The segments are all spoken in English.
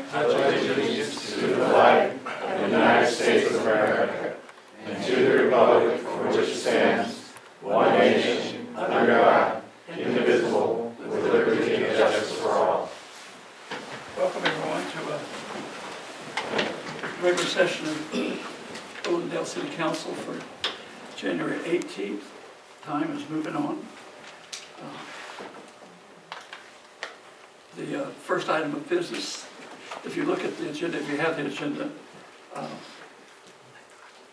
pledge allegiance to the flag of the United States of America and to the republic for which it stands, one nation, under God, indivisible, with liberty and justice for all. Welcome everyone to a regular session of Goldendale City Council for January 18th. Time is moving on. The first item of business, if you look at the agenda, if you have the agenda,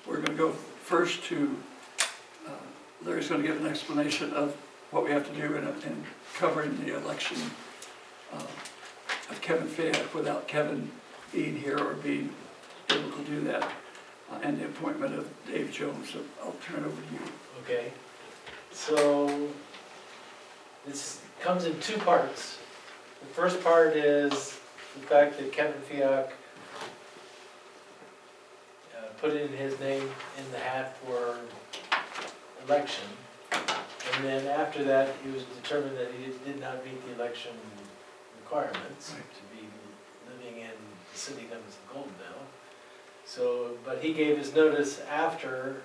we're going to go first to, Larry's going to give an explanation of what we have to do in covering the election of Kevin Fayette without Kevin being here or being able to do that, and the appointment of Dave Jones. So I'll turn it over to you. Okay, so this comes in two parts. The first part is the fact that Kevin Fayette put in his name in the hat for election, and then after that it was determined that he did not meet the election requirements to be living in the city limits of Goldendale. So, but he gave his notice after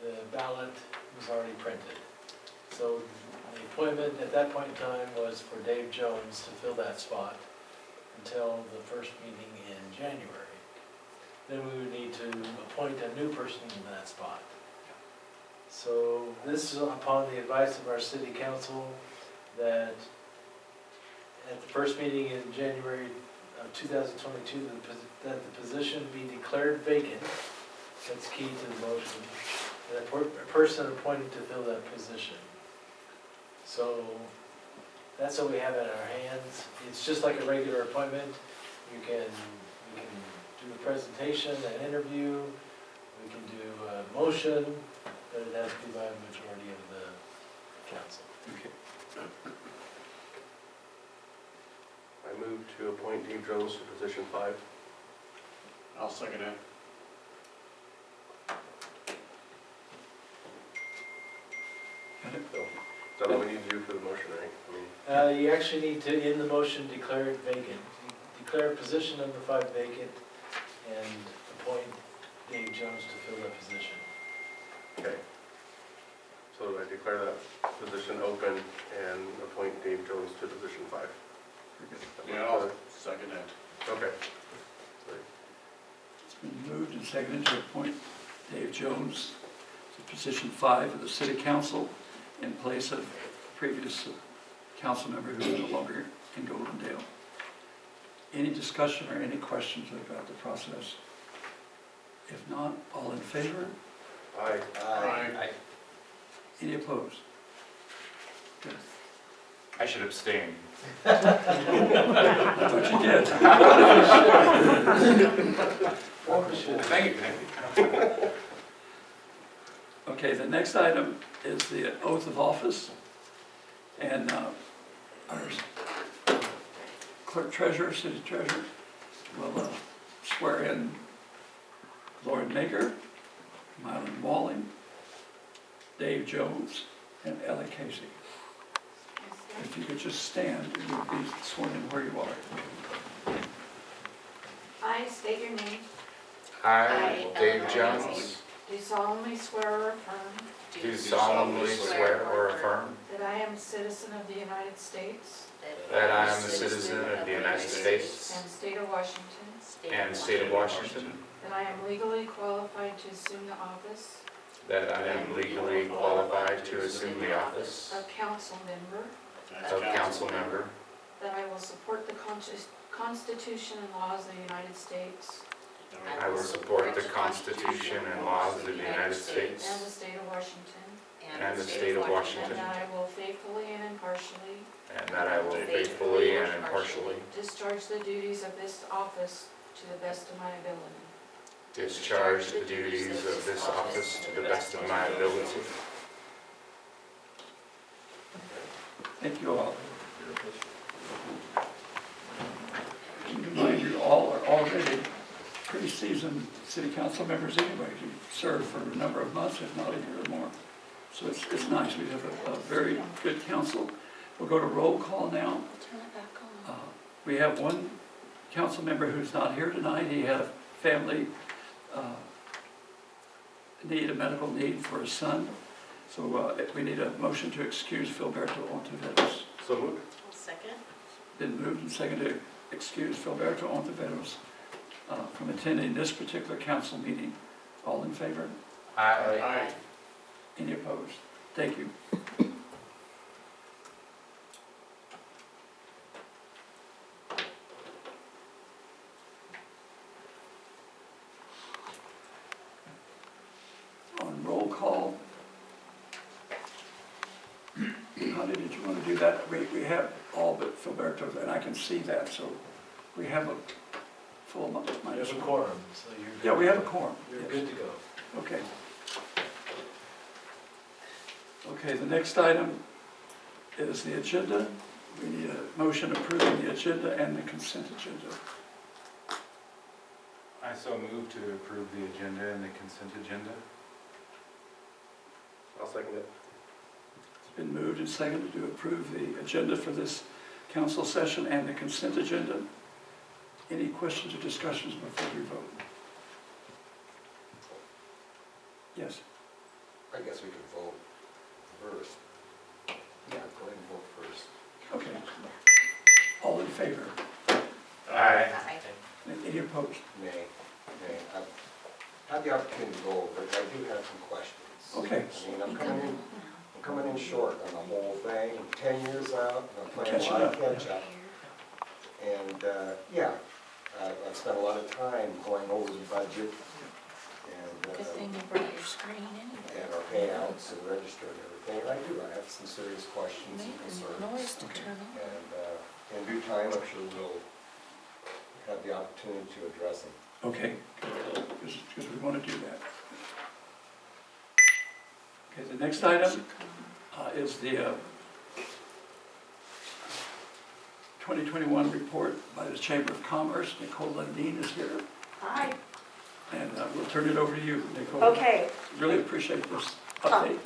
the ballot was already printed. So the appointment at that point in time was for Dave Jones to fill that spot until the first meeting in January. Then we would need to appoint a new person in that spot. So this is upon the advice of our city council that at the first meeting in January of 2022, that the position be declared vacant. That's key to the motion. That a person appointed to fill that position. So that's what we have in our hands. It's just like a regular appointment. We can do a presentation, an interview, we can do a motion, but it has to be by a majority of the council. Okay. I move to appoint Dave Jones to position 5. I'll second it. Got it? So, is that all we need to do for the motion, right? I mean, You actually need to, in the motion, declare it vacant. Declare position number 5 vacant and appoint Dave Jones to fill that position. okay. So I declare that position open and appoint Dave Jones to position 5. Yeah, I'll second it. Okay. It's been moved and seconded to appoint Dave Jones to position 5 of the City Council in place of a previous council member who is no longer in Goldendale. Any discussion or any questions about the process? If not, all in favor? Aye. Aye. Any opposed? Good. I should abstain. That's what you did. Thank you. Okay, the next item is the oath of office. And our clerk treasurer, city treasurer, will swear in Lauren Maker, Mylan Walling, Dave Jones, and Ellie Casey. If you could just stand, you would be sworn in where you are. I state your name. I, Dave Jones, Do solemnly swear or affirm do solemnly swear or affirm that I am a citizen of the United States that I am a citizen of the United States and state of Washington, and state of Washington, that I am legally qualified to assume the office that I am legally qualified to assume the office of council member, of council member, that I will support the Constitution and laws of the United States I will support the Constitution and laws of the United and States the state of Washington, and the state of and Washington, that I will faithfully and impartially and that I will faithfully and impartially discharge the duties of this office to the best of my ability. discharge the duties of this office to the best of my ability. Thank you all. Keep in mind, you all are already pretty seasoned city council members anyway. You served for a number of months, if not a year or more. So it's nice. We have a very good council. We'll go to roll call now. Turn it back on. We have one council member who's not here tonight. He had a family need, a medical need for his son. So we need a motion to excuse Filberto Ontiveros. So moved. Second. Been moved and seconded to excuse Filberto Ontiveros from attending this particular council meeting. All in favor? Aye. Any opposed? Thank you. On roll call, Connie, did you want to do that? We have all but Filberto, and I can see that, so we have a full amount. You have a quorum, so you're. Yeah, we have a quorum. You're Yes. good to go. Okay. Okay, the next item is the agenda. We need a motion approving the agenda and the consent agenda. I so move to approve the agenda and the consent agenda. I'll second it. It's been moved and seconded to approve the agenda for this council session and the consent agenda. Any questions or discussions before we vote? Yes. I guess we could vote first. Yeah, go ahead and vote first. Okay. All in favor? Aye. Any opposed? Nay. I've had the opportunity to go, but I do have some questions. Okay. I mean, I'm coming in short on the whole thing, 10 years out, I'm playing a Catching lot of up. catch up. And, yeah, I've spent a lot of time going over the budget Good thing and, you brought your screen anyway. and our payouts and register and everything. And I have some serious questions and Making noise concerns. to turn on. And in due time, I'm sure we'll have the opportunity to address them. Okay, because we want to do that. Okay, the next item is the 2021 report by the Chamber of Commerce. Nicole Lundin is here, Hi, and we'll turn it over to you, Nicole. okay. Really appreciate this update.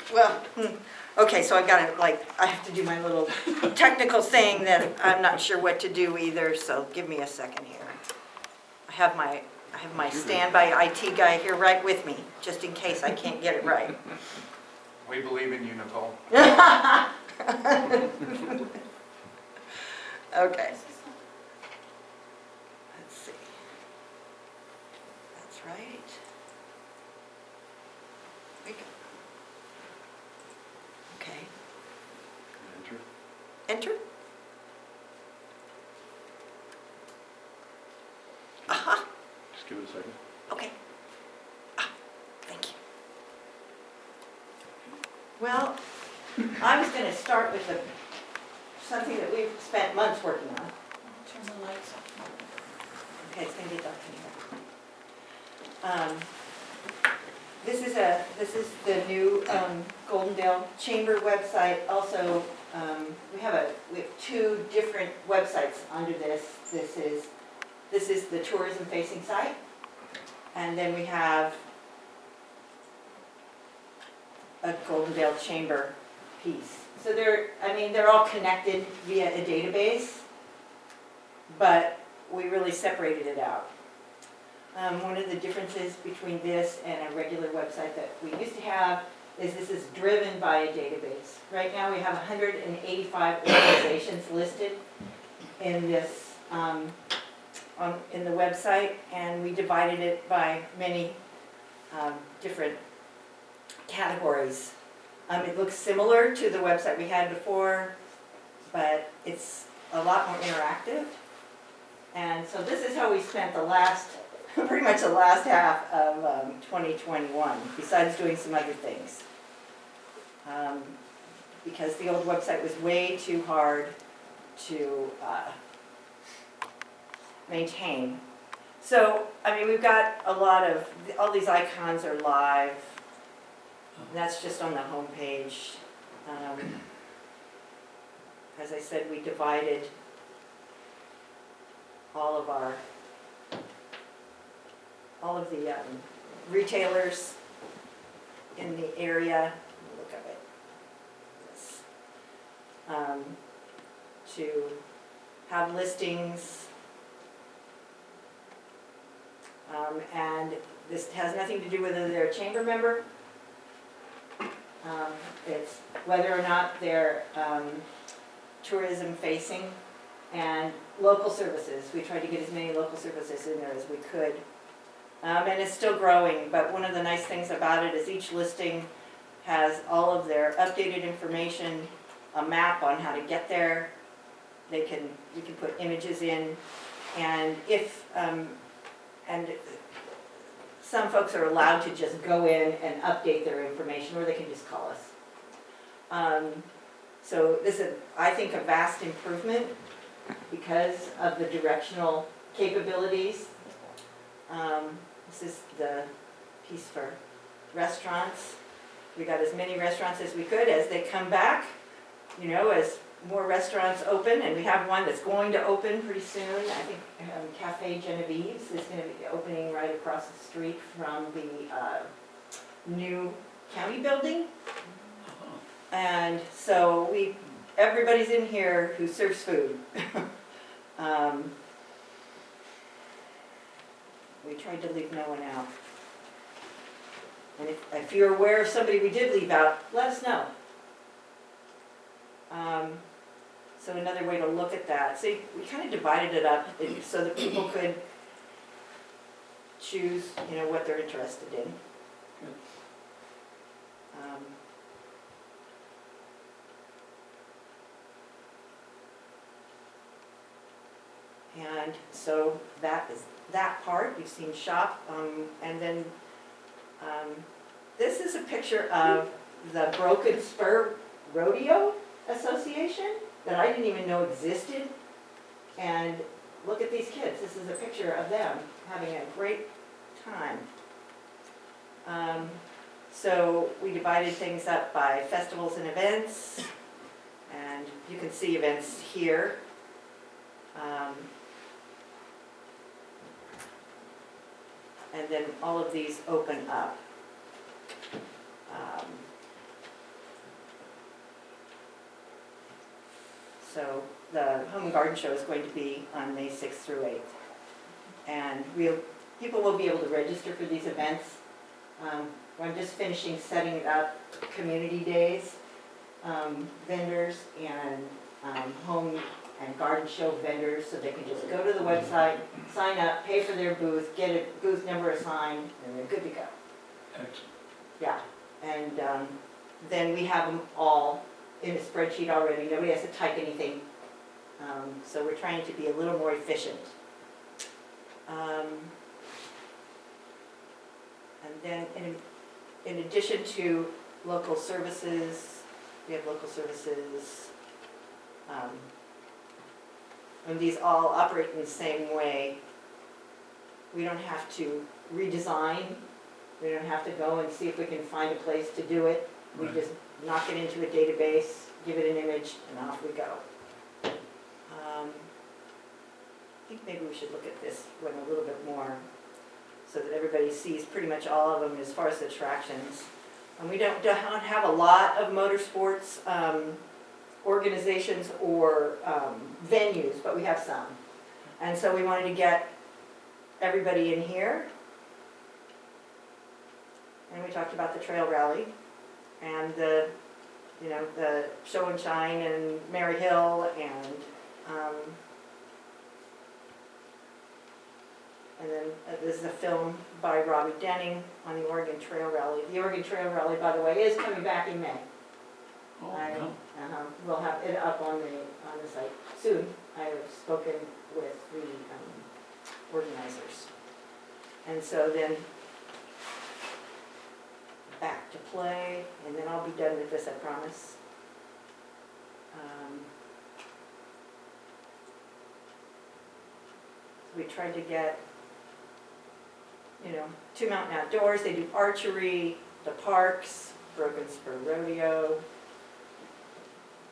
Okay, so I got to, I have to do my little technical thing that I'm not sure what to do either, so give me a second here. I have my standby IT guy here right with me, just in case I can't get it right. We believe in you, Nicole. Okay, let's see. That's right. We go. Okay, enter. Aha, Just give it a second. okay. Thank you. Well, I was going to start with something that we've spent months working on. Turn the lights off. Okay, it's going to get dark in here. This is the new Goldendale Chamber website. Also, we have two different websites under this. This is the tourism facing site, and then we have a Goldendale Chamber piece. So they're all connected via a database, but we really separated it out. One of the differences between this and a regular website that we used to have is this is driven by a database. Right now we have 185 organizations listed in this in the website, and we divided it by many different categories. It looks similar to the website we had before, but it's a lot more interactive. And so this is how we spent pretty much the last half of 2021, besides doing some other things. Because the old website was way too hard to maintain. So, we've got all these icons are live. And that's just on the home page. As I said, we divided all of the retailers in the area. Look at it. To have listings And this has nothing to do with whether they're a chamber member. It's whether or not they're tourism facing and local services. We tried to get as many local services in there as we could. And it's still growing, but one of the nice things about it is each listing has all of their updated information, a map on how to get there. We can put images in, and and some folks are allowed to just go in and update their information, or they can just call us. So this is, I think, a vast improvement because of the directional capabilities. This is the piece for restaurants. We got as many restaurants as we could as they come back, you know, as more restaurants open, and we have one that's going to open pretty soon. I think Cafe Genevieve's is going to be opening right across the street from the new county building. And so everybody's in here who serves food. We tried to leave no one out. And if you're aware of somebody we did leave out, let us know. So another way to look at that, see, we kind of divided it up so that people could choose, you know, what they're interested in. And so that is that part. You've seen shop, and then this is a picture of the Broken Spur Rodeo Association that I didn't even know existed. And look at these kids. This is a picture of them having a great time. So we divided things up by festivals and events, and you can see events here. And then all of these open up. So the Home and Garden Show is going to be on May 6th through 8th. And people will be able to register for these events. I'm just finishing setting it up, community days, vendors and home and garden show vendors, so they can just go to the website, sign up, pay for their booth, get a booth number assigned, and they're good to go. Excellent. Yeah, and then we have them all in a spreadsheet already. Nobody has to type anything. So we're trying to be a little more efficient. And then in addition to local services, we have local services. And these all operate in the same way. We don't have to redesign. We don't have to go and see if we can find a place to do it. We Right. just knock it into a database, give it an image, and off we go. I think maybe we should look at this one a little bit more so that everybody sees pretty much all of them as far as attractions. And we don't have a lot of motorsports organizations or venues, but we have some. And so we wanted to get everybody in here. And we talked about the trail rally and the show and shine and Mary Hill and then this is a film by Robbie Denning on the Oregon Trail Rally. The Oregon Trail Rally, by the way, is coming back in May. Oh, no. We'll have it up on the site soon. I have spoken with the organizers. And so then back to play, and then I'll be done with this, I promise. We tried to get, 2 Mountain Outdoors. They do archery, the parks, Broken Spur Rodeo,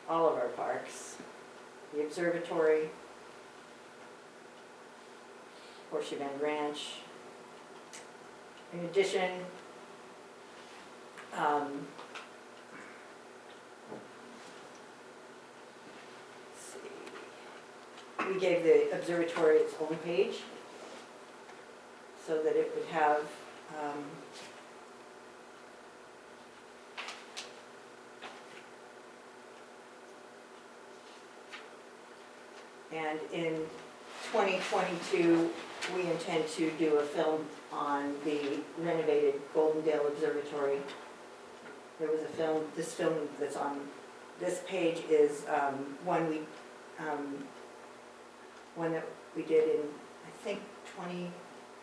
all of our parks, the observatory, Horseshoe Bend Ranch. In addition, let's see, we gave the observatory its own page. so that it would have, and in 2022, we intend to do a film on the renovated Goldendale Observatory. There was a film, this film that's on this page is one that we did in, I think,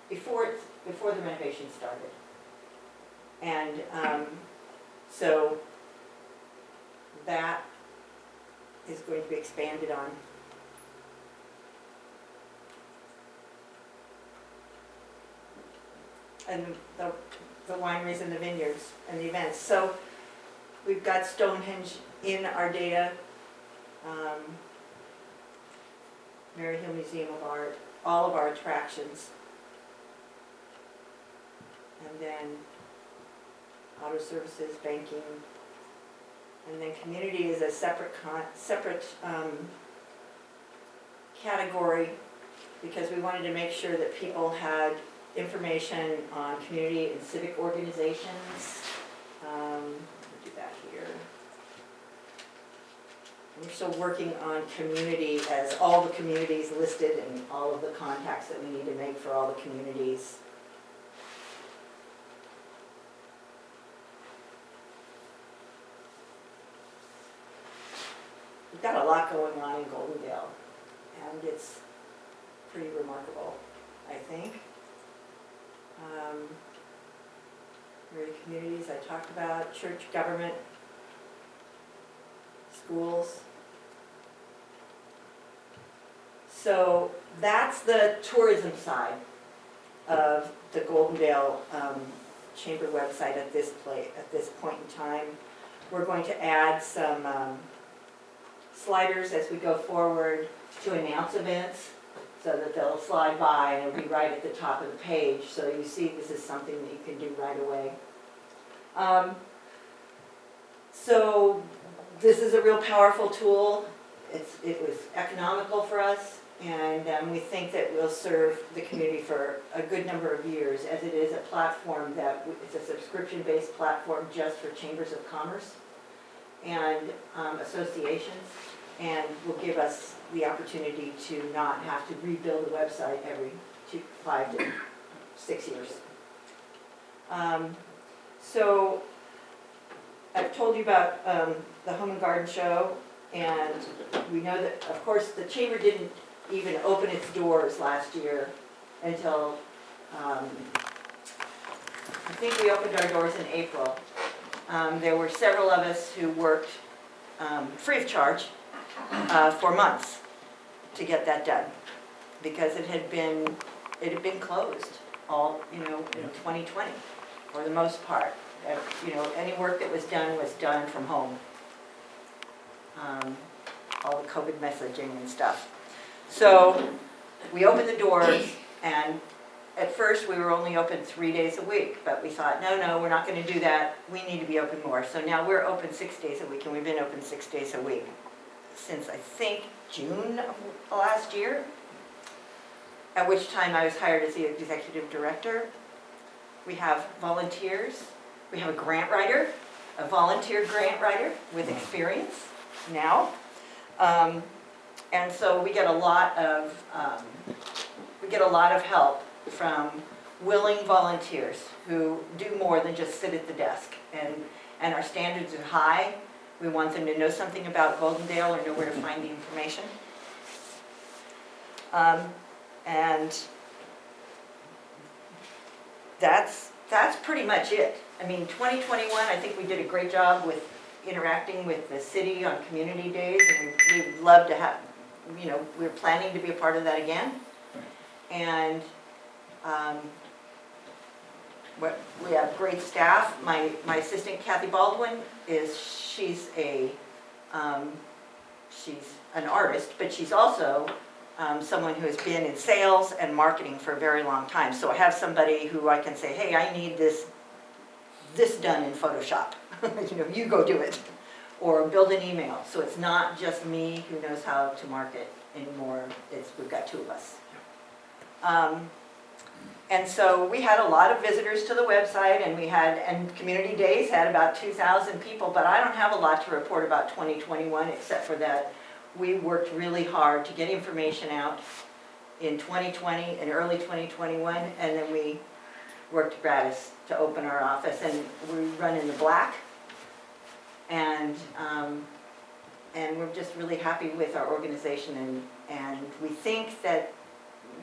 before the renovation started. And so that is going to be expanded on. And the wineries and the vineyards and the events. So we've got Stonehenge in our data, Mary Hill Museum of Art, all of our attractions. And then auto services, banking, and then community is a separate category, because we wanted to make sure that people had information on community and civic organizations. We'll do that here. We're still working on community, as all the communities listed and all of the contacts that we need to make for all the communities. We've got a lot going on in Goldendale, and it's pretty remarkable, I think. Very communities I talked about, church, government, schools. So that's the tourism side of the Goldendale Chamber website at this point in time. We're going to add some sliders as we go forward to announce events, so that they'll slide by and it'll be right at the top of the page, so you see this is something that you can do right away. So this is a real powerful tool. It was economical for us, and we think that we'll serve the community for a good number of years, as it is a platform it's a subscription-based platform just for chambers of commerce and associations, and will give us the opportunity to not have to rebuild the website every 5 to 6 years. So I've told you about the Home and Garden Show, and we know that, of course, the chamber didn't even open its doors last year until, I think we opened our doors in April. There were several of us who worked free of charge for months to get that done, because it had been closed all, in 2020 for the most part. Any work that was done from home. All the COVID messaging and stuff. So we opened the doors, and at first we were only open 3 days a week, but we thought, no, we're not going to do that. We need to be open more. So now we're open 6 days a week, and we've been open 6 days a week since, I think, June of last year, at which time I was hired as the executive director. We have volunteers. We have a grant writer, a volunteer grant writer with experience now. And so we get a lot of help from willing volunteers who do more than just sit at the desk. And our standards are high. We want them to know something about Goldendale or know where to find the information. And that's pretty much it. I mean, 2021, I think we did a great job with interacting with the city on community days, and we'd love to have, we're planning to be a part of that again. And we have great staff. My assistant, Kathy Baldwin, she's an artist, but she's also someone who has been in sales and marketing for a very long time. So I have somebody who I can say, hey, I need this done in Photoshop. You go do it. Or build an email. So it's not just me who knows how to market anymore. We've got two of us. And so we had a lot of visitors to the website, and Community Days had about 2,000 people, but I don't have a lot to report about 2021, except for that we worked really hard to get information out in 2020 and early 2021, and then we worked gratis to open our office, and we run in the black, and we're just really happy with our organization, and we think that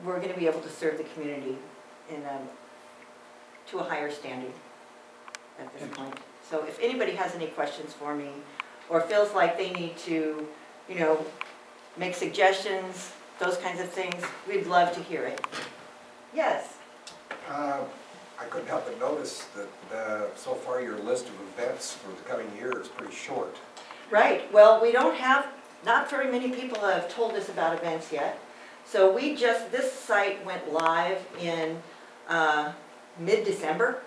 we're going to be able to serve the community to a higher standard at this point. So if anybody has any questions for me, or feels like they need to, make suggestions, those kinds of things, we'd love to hear it. Yes? I couldn't help but notice that so far your list of events for the coming year is pretty short. Right, well, we don't have, not very many people have told us about events yet. So this site went live in mid-December.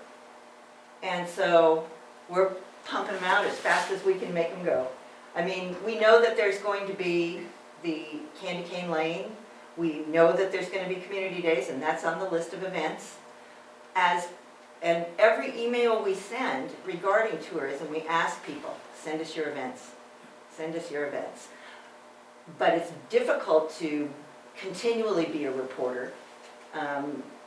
And so we're pumping them out as fast as we can make them go. I mean, we know that there's going to be the Candy Cane Lane. We know that there's going to be Community Days, and that's on the list of events. And every email we send regarding tourism, we ask people, send us your events. Send us your events. But it's difficult to continually be a reporter.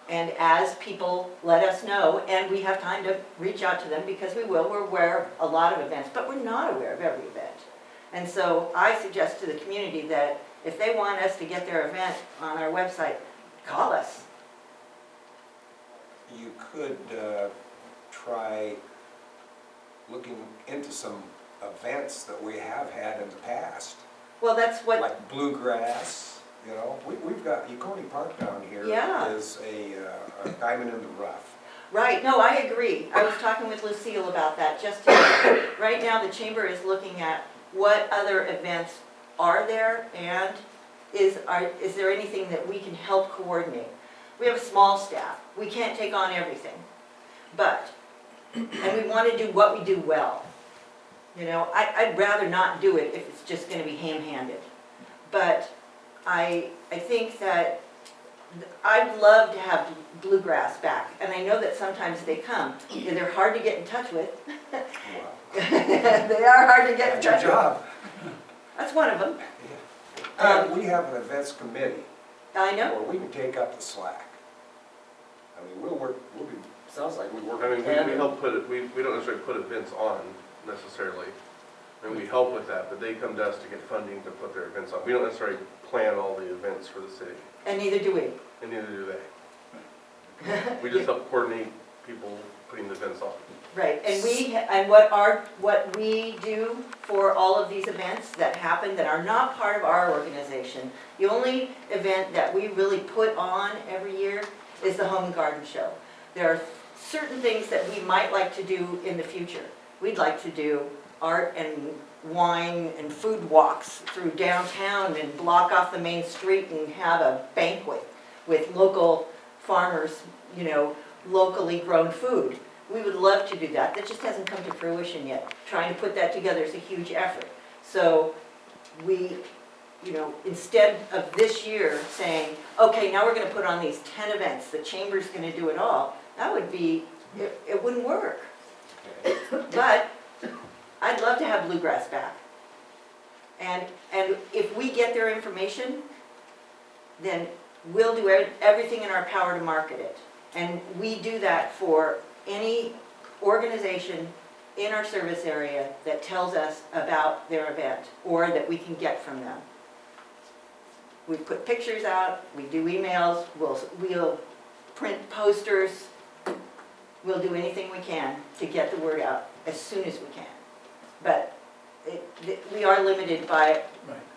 And as people let us know, and we have time to reach out to them, because we're aware of a lot of events, but we're not aware of every event. And so I suggest to the community that if they want us to get their event on our website, call us. You could try looking into some events that we have had in the past, Well, that's what, like bluegrass. We've got Yukoni Park down here. Yeah. Is a diamond in the rough. right, no, I agree. I was talking with Lucille about that just today. Right now, the chamber is looking at what other events are there, and is there anything that we can help coordinate? We have a small staff. We can't take on everything. And we want to do what we do well. I'd rather not do it if it's just going to be ham-handed. But I think that I'd love to have bluegrass back. And I know that sometimes they come. They're hard to get in touch with. Wow. They are hard to get in That's your touch with. job. That's one of them. We have an events committee, I know. where we can take up the slack. I mean, sounds like we work. I mean, we help put it, we don't necessarily put events on necessarily. I mean, we help with that, but they come to us to get funding to put their events on. We don't necessarily plan all the events for the city, And neither do we. and neither do they. We just help coordinate people putting the events on. Right, and what we do for all of these events that happen that are not part of our organization, the only event that we really put on every year is the Home and Garden Show. There are certain things that we might like to do in the future. We'd like to do art and wine and food walks through downtown and block off the main street and have a banquet with local farmers, locally grown food. We would love to do that. That just hasn't come to fruition yet. Trying to put that together is a huge effort. So we, instead of this year saying, okay, now we're going to put on these 10 events, the chamber's going to do it all, that would be, it wouldn't work. But I'd love to have bluegrass back. And if we get their information, then we'll do everything in our power to market it. And we do that for any organization in our service area that tells us about their event or that we can get from them. We put pictures out, we do emails, we'll print posters, we'll do anything we can to get the word out as soon as we can. But we are limited by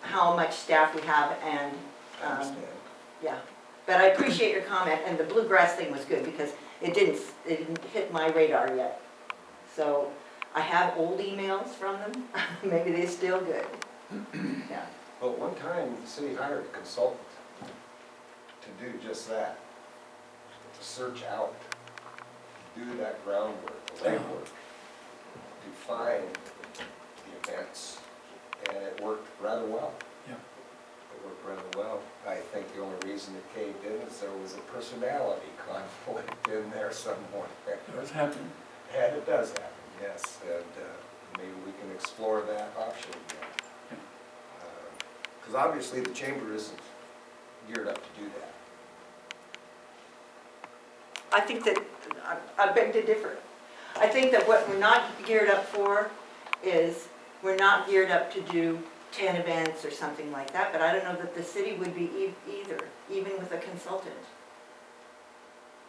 how much staff we have, and I understand. yeah. But I appreciate your comment, and the bluegrass thing was good because it didn't hit my radar yet. So I have old emails from them. Maybe they're still good. Yeah. Well, at one time, the city hired a consultant to do just that, to search out, do that groundwork, the legwork, to find the events, and it worked rather well. Yeah. It worked rather well. I think the only reason it caved in is there was a personality conflict in there somewhere. It was happening. And it does happen, yes, and maybe we can explore that option again. Because obviously the chamber isn't geared up to do that. I think that, I beg to differ. I think that what we're not geared up for is, we're not geared up to do 10 events or something like that, but I don't know that the city would be either, even with a consultant.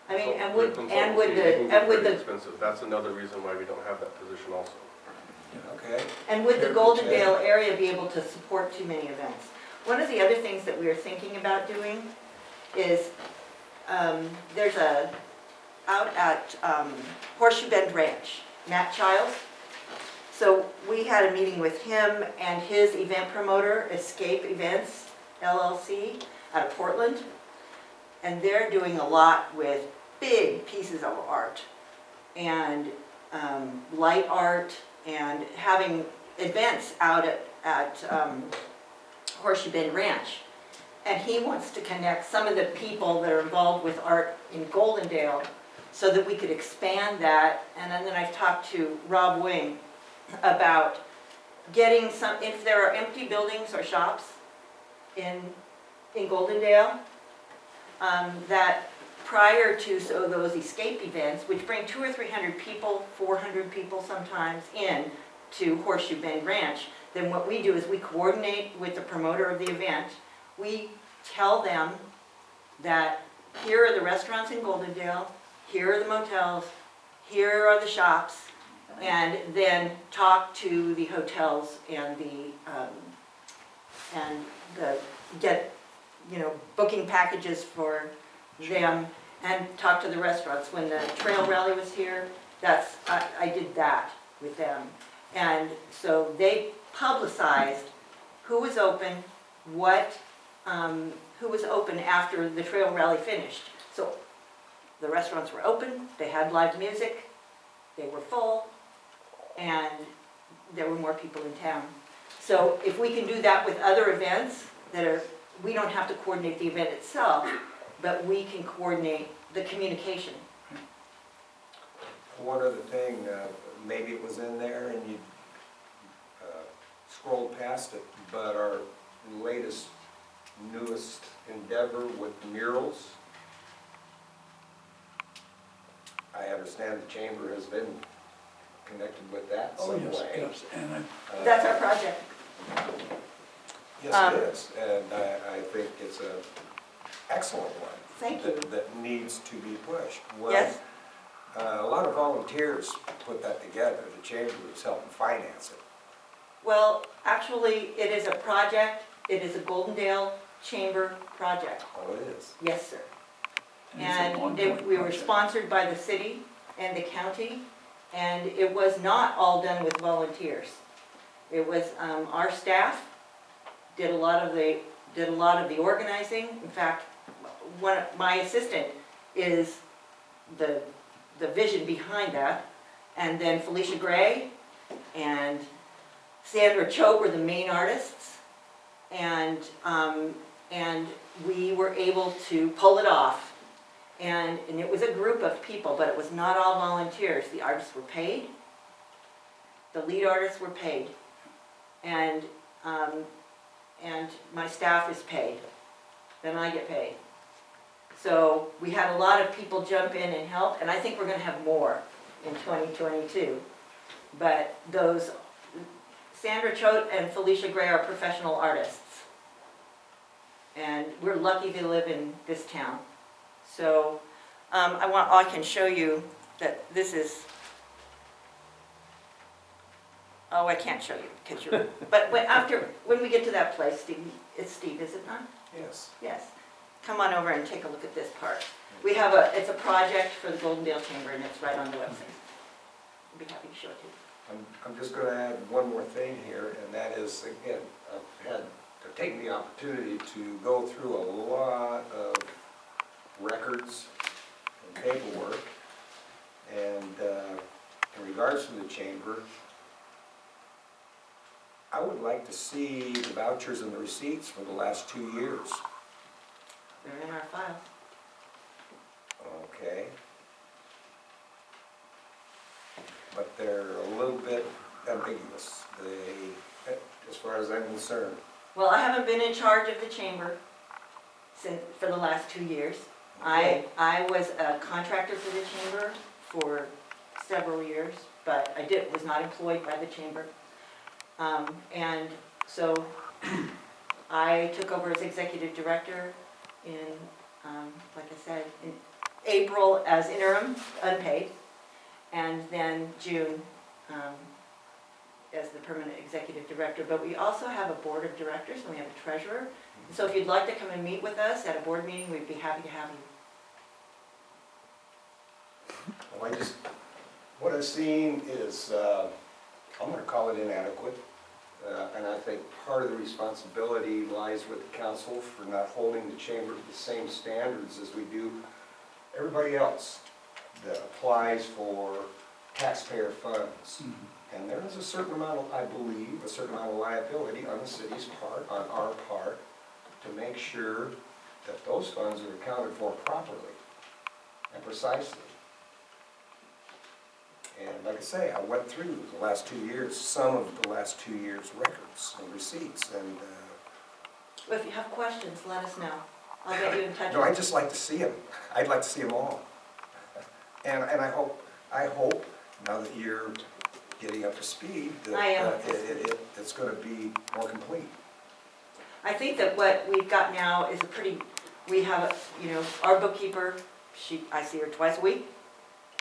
I mean, and would, and would the, and would Pretty the, expensive, that's another reason why we don't have that position also. Okay? and would the Fair Goldendale area be able to support too many events? One of the other things that we are thinking about doing is, there's a, out at Horseshoe Bend Ranch, Matt Childs. So we had a meeting with him and his event promoter, Escape Events LLC, out of Portland. And they're doing a lot with big pieces of art and light art and having events out at Horseshoe Bend Ranch. And he wants to connect some of the people that are involved with art in Goldendale so that we could expand that. And then I've talked to Rob Wing about getting some, if there are empty buildings or shops in Goldendale, that prior to those escape events, which bring 200 or 300 people, 400 people sometimes in to Horseshoe Bend Ranch, then what we do is we coordinate with the promoter of the event. We tell them that here are the restaurants in Goldendale, here are the motels, here are the shops, and then talk to the hotels and get, you know, booking packages for them, and talk to the restaurants. When the trail rally was here, I did that with them. And so they publicized who was open, who was open after the trail rally finished. So the restaurants were open, they had live music, they were full, and there were more people in town. So if we can do that with other events that are, we don't have to coordinate the event itself, but we can coordinate the communication. One other thing, maybe it was in there and you scrolled past it, but our latest, newest endeavor with the murals, I understand the chamber has been connected with that Oh, some yes, way. yes, and That's our project. Yes, it is, and I think it's an excellent one. Thank you. That needs to be pushed. Well, Yes? a lot of volunteers put that together. The chamber is helping finance it. Well, actually, it is a project, it is a Goldendale Chamber project. Oh, it is. Yes, sir. it's an And ongoing we were project. sponsored by the city and the county, and it was not all done with volunteers. It was, our staff did a lot of the organizing. In fact, my assistant is the vision behind that. And then Felicia Gray and Sandra Choate were the main artists. And we were able to pull it off. And it was a group of people, but it was not all volunteers. The artists were paid. The lead artists were paid. And my staff is paid. Then I get paid. So we had a lot of people jump in and help, and I think we're going to have more in 2022. But those, Sandra Choate and Felicia Gray are professional artists. And we're lucky to live in this town. So I can show you that this is, oh, I can't show you because you're, but when we get to that place, Steve, it's Steve, is it not? Yes. Yes. Come on over and take a look at this part. We have it's a project for the Goldendale Chamber, and it's right on the website. I'd be happy to show it to you. I'm just going to add one more thing here, and that is, again, I've taken the opportunity to go through a lot of records and paperwork, and in regards to the chamber, I would like to see the vouchers and the receipts for the last 2 years. They're in our file. Okay. But they're a little bit ambiguous. They, as far as I'm concerned. Well, I haven't been in charge of the chamber for the last 2 years. I was a contractor for the chamber for several years, but I was not employed by the chamber. And so I took over as executive director in, like I said, in April as interim, unpaid, and then June as the permanent executive director. But we also have a board of directors and we have a treasurer. So if you'd like to come and meet with us at a board meeting, we'd be happy to have you. Well, what I've seen is, I'm gonna call it inadequate. And I think part of the responsibility lies with the council for not holding the chamber to the same standards as we do everybody else that applies for taxpayer funds. And there is a certain amount of, I believe, a certain amount of liability on the city's part, on our part, to make sure that those funds are accounted for properly and precisely. And like I say, I went through the last 2 years, some of the last 2 years' records and receipts, and, Well, if you have questions, let us know. I'll get you in touch no, with I'd just like to see them. I'd like to see them all. And I hope, now that you're getting up to speed, that I am. It's gonna be more complete. I think that what we've got now is we have, our bookkeeper, I see her twice a week.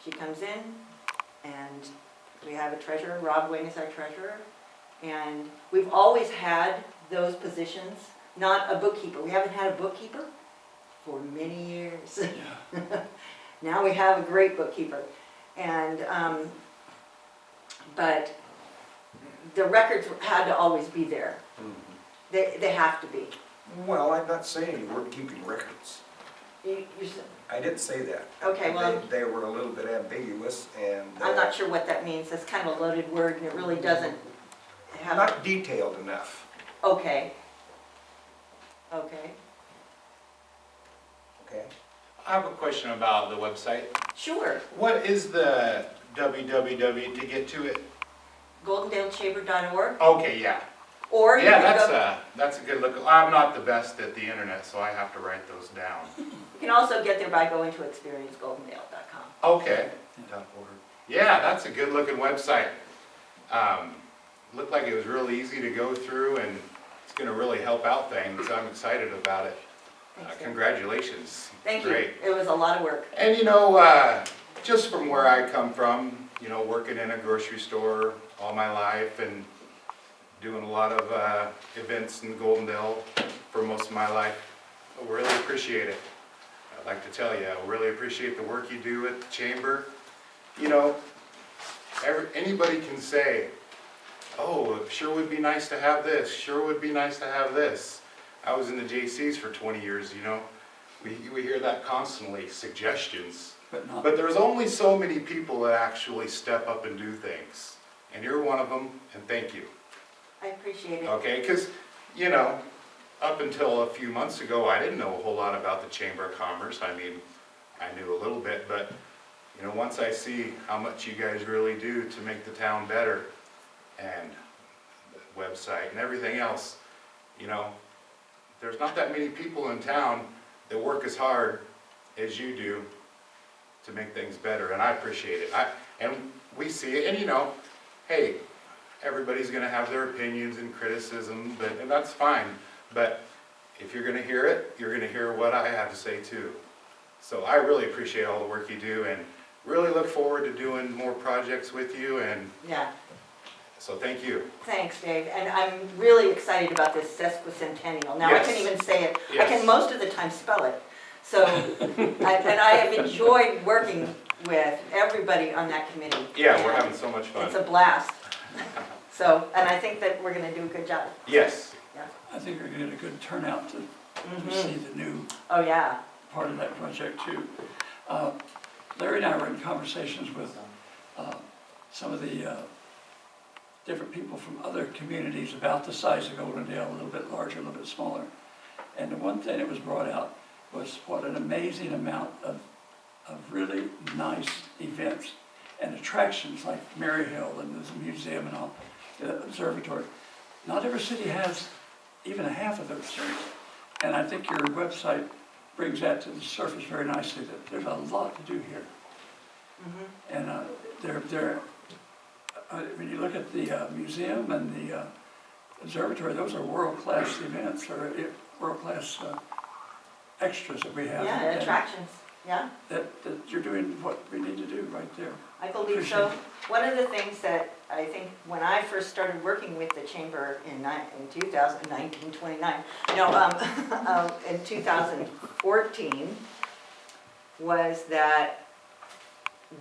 She comes in, and we have a treasurer, Rob Wing is our treasurer. And we've always had those positions, not a bookkeeper. We haven't had a bookkeeper for many years. Now we have a great bookkeeper. And, but the records had to always be there. They have to be. Well, I'm not saying you weren't keeping records. I didn't say that. Okay, well, They were a little bit ambiguous and. I'm not sure what that means. That's kind of a loaded word and it really doesn't have. Not detailed enough. Okay. Okay. Okay. I have a question about the website. Sure. What is the www to get to it? Goldendale.org. Okay, yeah. Or you Yeah, can go, that's a good look. I'm not the best at the internet, so I have to write those down. you can also get there by going to experiencegoldendale.com. Okay. Yeah, that's a good looking website. Looked like it was really easy to go through and it's gonna really help out things. I'm excited about it. Thanks, Dave. Congratulations. Thank Great. you. It was a lot of work. And just from where I come from, working in a grocery store all my life and doing a lot of events in Goldendale for most of my life, I really appreciate it. I'd like to tell you, I really appreciate the work you do at the chamber. Anybody can say, oh, it sure would be nice to have this, sure would be nice to have this. I was in the JCs for 20 years, we hear that constantly, suggestions. But there's only so many people that actually step up and do things. And you're one of them, and thank you. I appreciate it. Okay, because, up until a few months ago, I didn't know a whole lot about the Chamber of Commerce. I mean, I knew a little bit, but, once I see how much you guys really do to make the town better, and the website and everything else, there's not that many people in town that work as hard as you do to make things better, and I appreciate it. And we see it, and hey, everybody's gonna have their opinions and criticism, and that's fine. But if you're gonna hear it, you're gonna hear what I have to say too. So I really appreciate all the work you do, and really look forward to doing more projects with you, and Yeah. so thank you. Thanks, Dave. And I'm really excited about this sesquicentennial. Now I Yes. can even say it. I Yes. can most of the time spell it. So, and I have enjoyed working with everybody on that committee. Yeah, we're And having so much fun. it's a blast. So, and I think that we're gonna do a good job. Yes. I think we're gonna get a good turnout to Mhm. see the new Oh, yeah. part of that project too. Larry and I were in conversations with some of the different people from other communities about the size of Goldendale, a little bit larger, a little bit smaller. And the one thing that was brought out was what an amazing amount of really nice events and attractions like Mary Hill and the museum and all, the observatory. Not every city has even a half of those things. And I think your website brings that to the surface very nicely, that there's a lot to do here. And when you look at the museum and the observatory, those are world-class events, or world-class extras that we have. Yeah, And attractions, yeah. that you're doing what we need to do right there. I believe so. One of the things that I think when I first started working with the chamber in 1929, in 2014, was that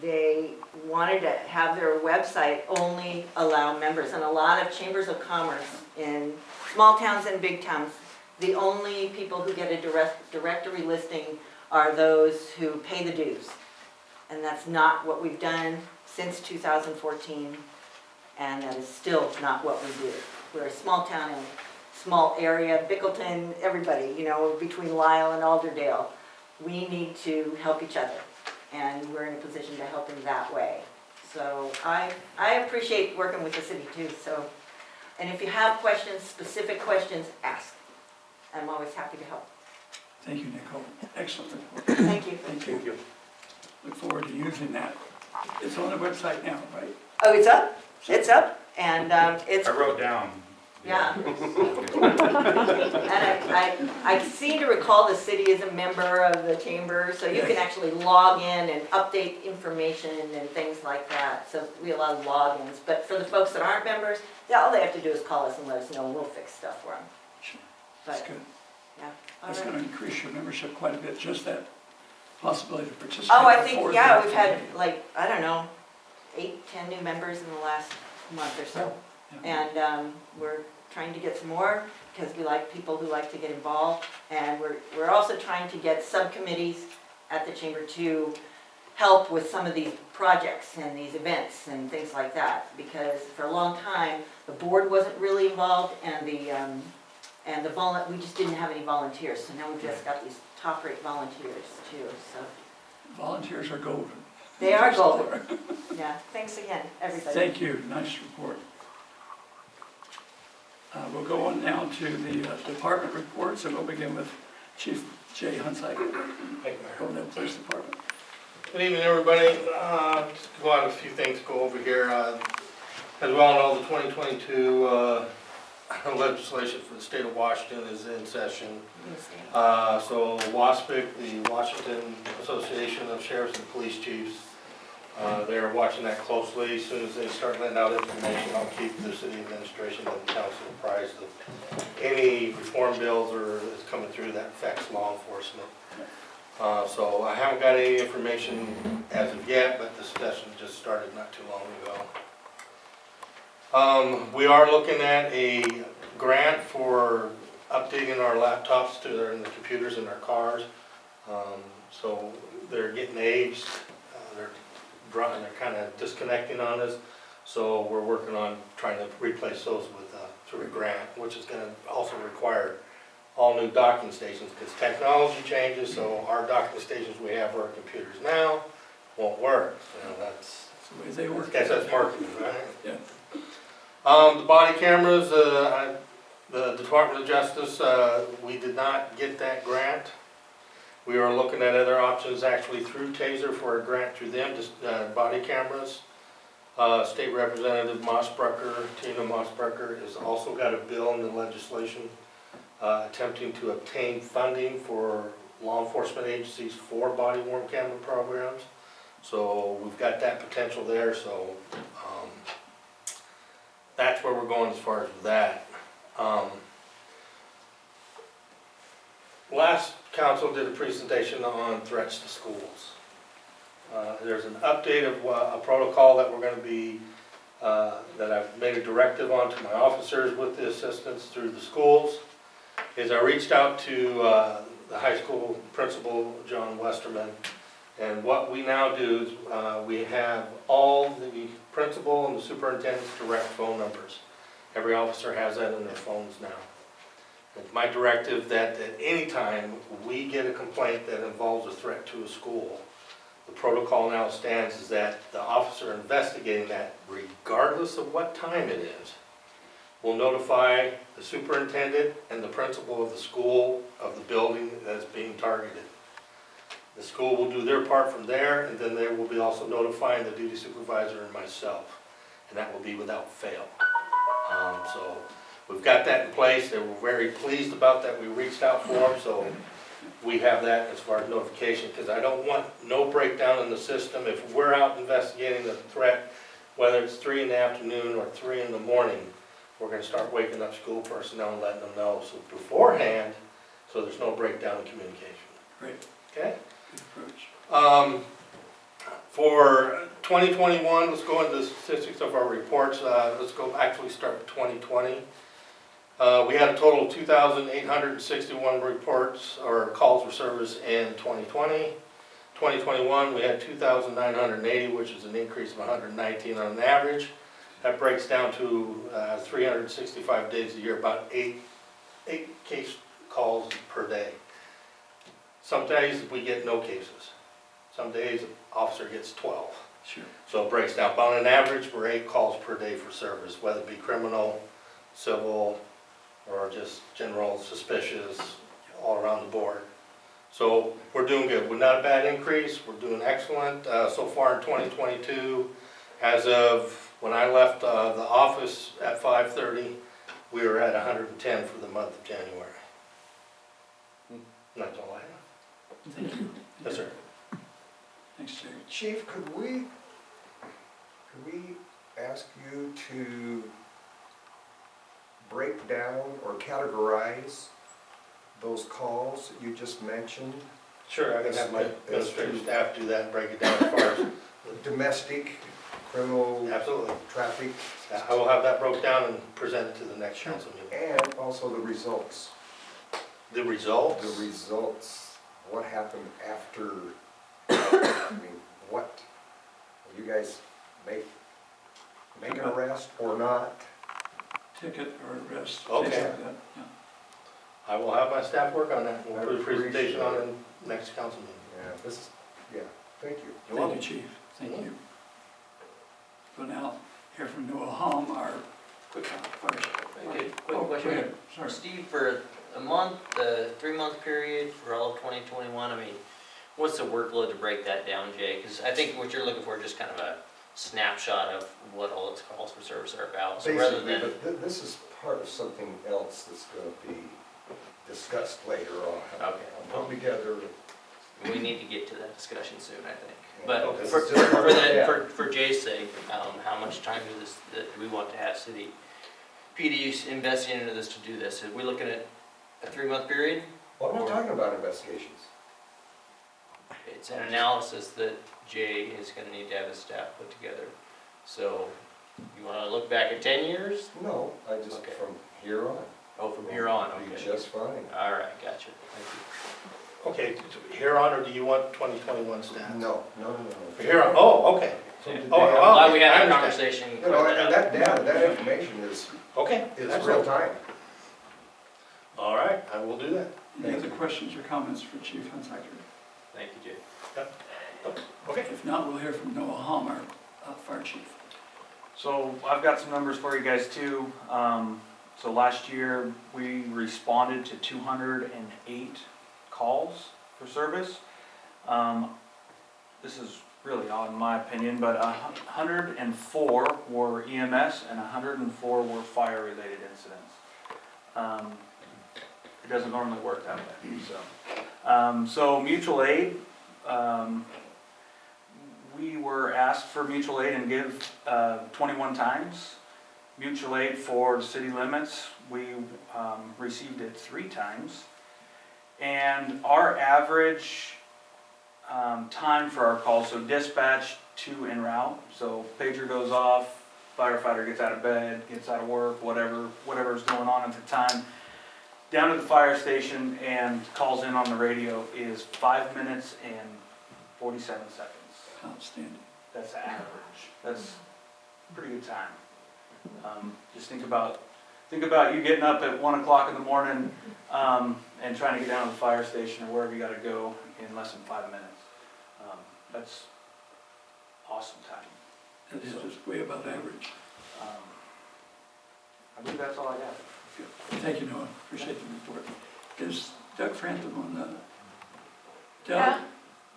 they wanted to have their website only allow members, and a lot of chambers of commerce in small towns and big towns, the only people who get a directory listing are those who pay the dues. And that's not what we've done since 2014, and that is still not what we do. We're a small town and small area, Bickleton, everybody, you know, between Lisle and Alderdale. We need to help each other, and we're in a position to help in that way. So I appreciate working with the city too, so, and if you have questions, specific questions, ask. I'm always happy to help. Thank you, Nicole. Excellent report. Thank you. Thank you. Thank you. Look forward to using that. It's on the website now, right? Oh, it's up? It's up, and it's, I wrote down. yeah. And I seem to recall the city is a member of the chamber, so you can actually log in and update information and things like that. So we allow logins, but for the folks that aren't members, all they have to do is call us and let us know, and we'll fix stuff for them. Sure. That's But, good. yeah. All That's right. going to increase your membership quite a bit, just that possibility to participate. Oh, I think, before yeah, the we've had meeting. like, I don't know, 8, 10 new members in the last month or so. Yeah. And we're trying to get some more, because we like people who like to get involved. And we're also trying to get subcommittees at the chamber to help with some of these projects and these events and things like that. Because for a long time, the board wasn't really involved, and we just didn't have any volunteers. So now we've just got these top-rate volunteers too, so. Volunteers are golden. They are golden. Yeah, thanks again, everybody. Thank you, nice report. We'll go on now to the department reports, and we'll begin with Chief Jay Hunsiker, Thank you, Mayor. Goldendale Police Department. Good evening, everybody. Just go on a few things, go over here. As we all know, the 2022 legislation for the state of Washington is in session. So WASPIC, the Washington Association of Sheriffs and Police Chiefs, they're watching that closely. As soon as they start letting out information, I'll keep the city administration and the council apprised of any reform bills or that's coming through that affects law enforcement. So I haven't got any information as of yet, but the session just started not too long ago. We are looking at a grant for updating our laptops to the computers in our cars. So they're getting aged, they're kind of disconnecting on us. So we're working on trying to replace those with through a grant, which is going to also require all new docking stations, because technology changes. So our docking stations we have for our computers now won't work. You know, that's the way they work. guess that's marketing, right? Yeah. The body cameras, the Department of Justice, we did not get that grant. We are looking at other options actually through TASER for a grant through them, just body cameras. State Representative Tina Mossbrucker, has also got a bill in the legislation attempting to obtain funding for law enforcement agencies for body-worn camera programs. So we've got that potential there, so that's where we're going as far as that. Last council did a presentation on threats to schools. There's an update of a protocol that we're going to be, that I've made a directive on to my officers with the assistance through the schools. Is I reached out to the high school principal, John Westerman, and what we now do is we have all the principal and the superintendent's direct phone numbers. Every officer has that in their phones now. It's my directive that at any time we get a complaint that involves a threat to a school, the protocol now stands is that the officer investigating that, regardless of what time it is, will notify the superintendent and the principal of the school of the building that's being targeted. The school will do their part from there, and then they will be also notifying the duty supervisor and myself, and that will be without fail. So we've got that in place. They were very pleased about that. We reached out for them, so we have that as far as notification, because I don't want no breakdown in the system. If we're out investigating the threat, whether it's 3 in the afternoon or 3 in the morning, we're gonna start waking up school personnel and letting them know, so beforehand, so there's no breakdown in communication. Great, Okay? good approach. For 2021, let's go into the statistics of our reports. Let's go actually start with 2020. We had a total of 2,861 reports or calls for service in 2020. 2021, we had 2,980, which is an increase of 119 on average. That breaks down to 365 days a year, about eight case calls per day. Some days we get no cases. Some days the officer gets 12. Sure. So it breaks down. But on an average, we're 8 calls per day for service, whether it be criminal, civil, or just general suspicious, all around the board. So we're doing good. We're not a bad increase. We're doing excellent. So far in 2022, as of when I left the office at 5:30, we were at 110 for the month of January. And that's all I have. Thank you. Yes, sir. Thanks, Jerry. Chief, could we ask you to break down or categorize those calls that you just mentioned? Sure, I can have my administrative staff do that and break it down as far as, Domestic, criminal, absolutely. traffic, I will have that broke down and present it to the next council meeting. and also the results. The results? The results, what happened after, I mean, what, you guys make an arrest or not? Ticket or arrest. Okay. things like that, yeah. I will have my staff work on that. We'll I put a presentation on appreciate it next council meeting. Yeah, thank you. Thank you, Chief. Thank you. We'll now hear from Noah Hom, our fire chief. Okay, Oh, quick go question. ahead. Sorry. Steve, for a month, 3-month period for all of 2021, I mean, what's the workload to break that down, Jay? Because I think what you're looking for is just kind of a snapshot of what all its calls for service are about. So rather Basically, than, but this is part of something else that's gonna be discussed later on. okay, Come together. we need to get to that discussion soon, I think. Yeah. But Okay. for, This is just part of that. for Jay's sake, how much time do we want to have city PD investing into this to do this? Are we looking at a 3-month period? Well, I'm not talking about investigations. It's an analysis that Jay is gonna need to have his staff put together. So, you wanna look back at 10 years? No, I just, Okay. from here on. Oh, from here on, It'll be okay. just fine. All right, gotcha, thank Okay, here on, or do you want 2021 stats? No. Here on, oh, okay. From today Oh, you. on. oh. Glad we had I that understand. conversation. You know, and that data, that information is Okay, that's real. real time. All right, I will do that. Any other questions or comments for Chief Hunsaker? Thank you, Jay. Okay. If not, we'll hear from Noah Hom, our fire chief. So I've got some numbers for you guys too. So last year, we responded to 208 calls for service. This is really odd in my opinion, but 104 were EMS and 104 were fire-related incidents. It doesn't normally work that way, so. So mutual aid, we were asked for mutual aid and give 21 times. Mutual aid for city limits, we received it 3 times. And our average time for our calls, so dispatch to en route, so pager goes off, firefighter gets out of bed, gets out of work, whatever's going on at the time, down to the fire station and calls in on the radio is 5 minutes and 47 seconds. Outstanding. That's average. That's a pretty good time. Just think about think about you getting up at 1 o'clock in the morning, and trying to get down to the fire station or wherever you gotta go in less than 5 minutes. That's awesome time. That is just way above average. I believe that's all I have. Thank you, Noah, appreciate the report. Is Doug Frantham on the? Yeah,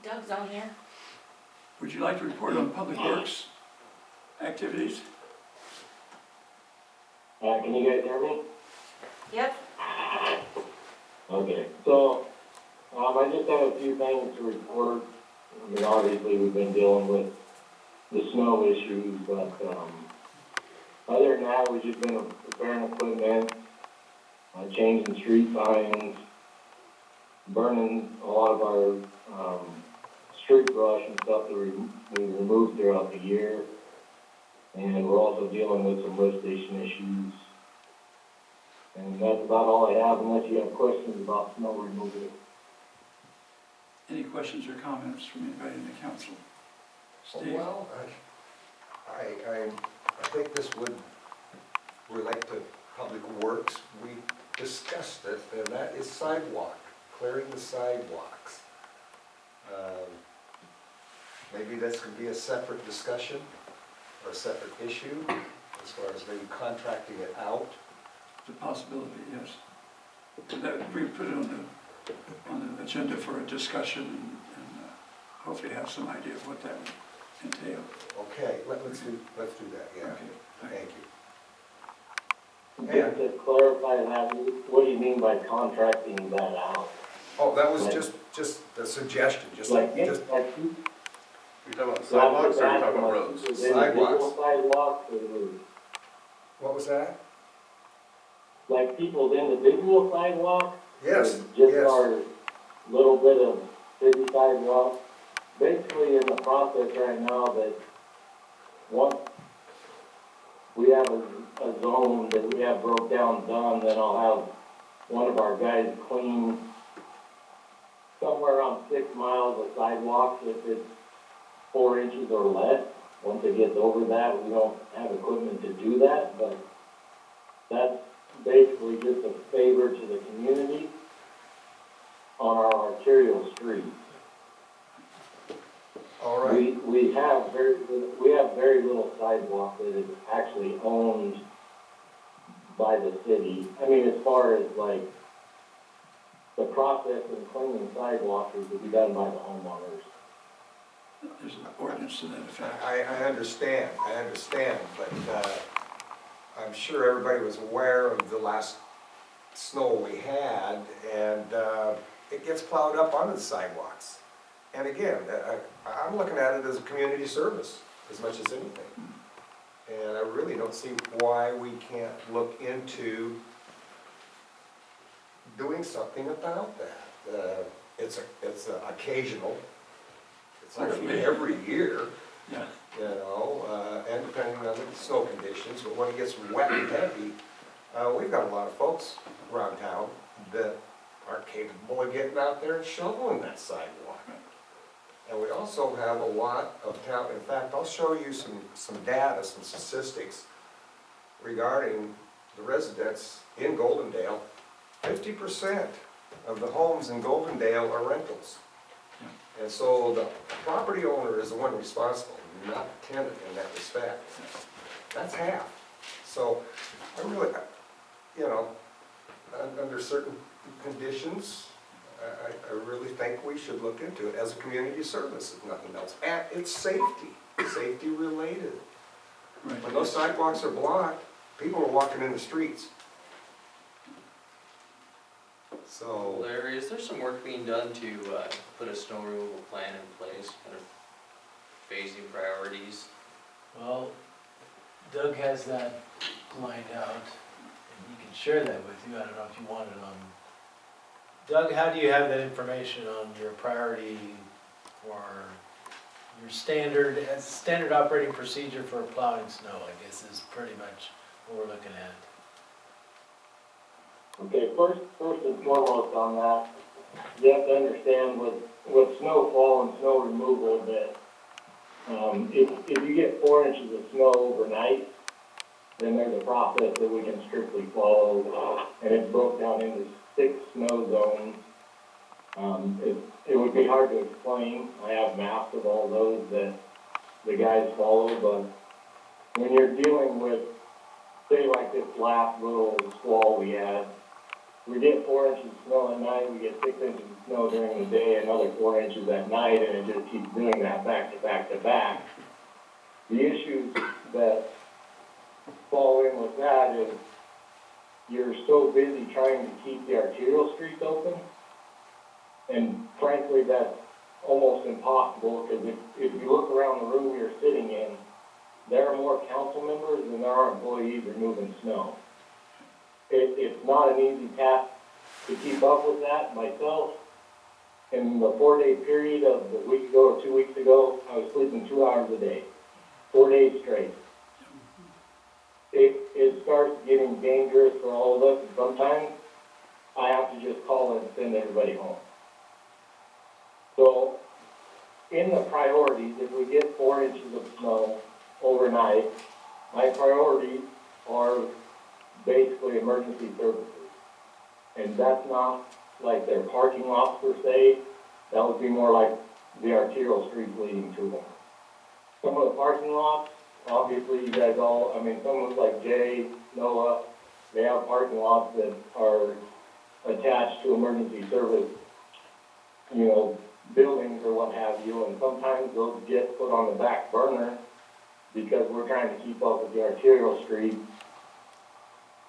Doug, Doug's on here. would you like to report on public works activities? Can you guys hear me? Yep. Okay, so, I just have a few things to report. I mean, obviously, we've been dealing with the snow issues, but, other than that, we've just been repairing equipment, changing street signs, burning a lot of our, street brush and stuff that we removed throughout the year. And we're also dealing with some lift station issues. And that's about all I have, unless you have questions about snow removal. Any questions or comments from anybody in the council? Steve? Well, I think this would relate to public works. We discussed it, and that is sidewalk, clearing the sidewalks. Maybe this could be a separate discussion or a separate issue as far as maybe contracting it out. It's a possibility, yes. That, we put it on the agenda for a discussion and hopefully have some idea of what that would entail. Okay, let's do that, yeah. Okay, Thank you. Just to clarify that, what do you mean by contracting that out? Oh, that was just a suggestion, just. Like, You're talking about sidewalks or you're talking about roads? Individual sidewalks or What was that? like people's individual sidewalks? Yes, Or Just yes. our little bit of city sidewalk? Basically in the process right now that once we have a zone that we have broke down done, then I'll have one of our guys clean somewhere around 6 miles of sidewalks if it's 4 inches or less. Once it gets over that, we don't have equipment to do that, but that's basically just a favor to the community on our arterial streets. All right. We have very little sidewalk that is actually owned by the city. I mean, as far as like the process of cleaning sidewalks is to be done by the homeowners. There's an ordinance to that effect. I understand, but I'm sure everybody was aware of the last snow we had, and it gets plowed up onto the sidewalks. And again, I'm looking at it as a community service as much as anything. And I really don't see why we can't look into doing something about that. It's occasional. It's actually every year, Yeah. you know, and depending on the snow conditions, but when it gets wet and heavy, we've got a lot of folks around town that aren't capable of getting out there and shoveling that sidewalk. And we also have a lot of town, in fact, I'll show you some data, some statistics regarding the residents in Goldendale. 50% of the homes in Goldendale are rentals. And so the property owner is the one responsible, not the tenant in that respect. That's half. So I really, you know, under certain conditions, I really think we should look into it as a community service, if nothing else. And it's safety related. Right. When those sidewalks are blocked, people are walking in the streets. So, Larry, is there some work being done to put a snow removal plan in place, kind of phasing priorities? Well, Doug has that lined out, and he can share that with you. I don't know if you want it on. Doug, how do you have that information on your priority for your standard operating procedure for plowing snow, I guess is pretty much what we're looking at. Okay, first and foremost on that, you have to understand with snowfall and snow removal that if you get 4 inches of snow overnight, then there's a process that we can strictly follow, and it's broke down into 6 snow zones. It would be hard to explain. I have maps of all those that the guys follow, but when you're dealing with, say like this last little squall we had, we get 4 inches of snow at night, we get 6 inches of snow during the day, another 4 inches at night, and it just keeps doing that back to back to back. The issues that fall in with that is you're so busy trying to keep the arterial streets open, and frankly, that's almost impossible, because if you look around the room you're sitting in, there are more council members than there are employees removing snow. It's not an easy task to keep up with that. Myself, in the 4-day period of a week ago or 2 weeks ago, I was sleeping 2 hours a day, 4 days straight. It starts getting dangerous for all of us, and sometimes I have to just call and send everybody home. So, in the priorities, if we get 4 inches of snow overnight, my priorities are basically emergency services. And that's not like their parking lots per se, that would be more like the arterial streets leading to them. Some of the parking lots, obviously you guys all, I mean, someone like Jay, Noah, they have parking lots that are attached to emergency service, buildings or what have you, and sometimes those get put on the back burner because we're trying to keep up with the arterial street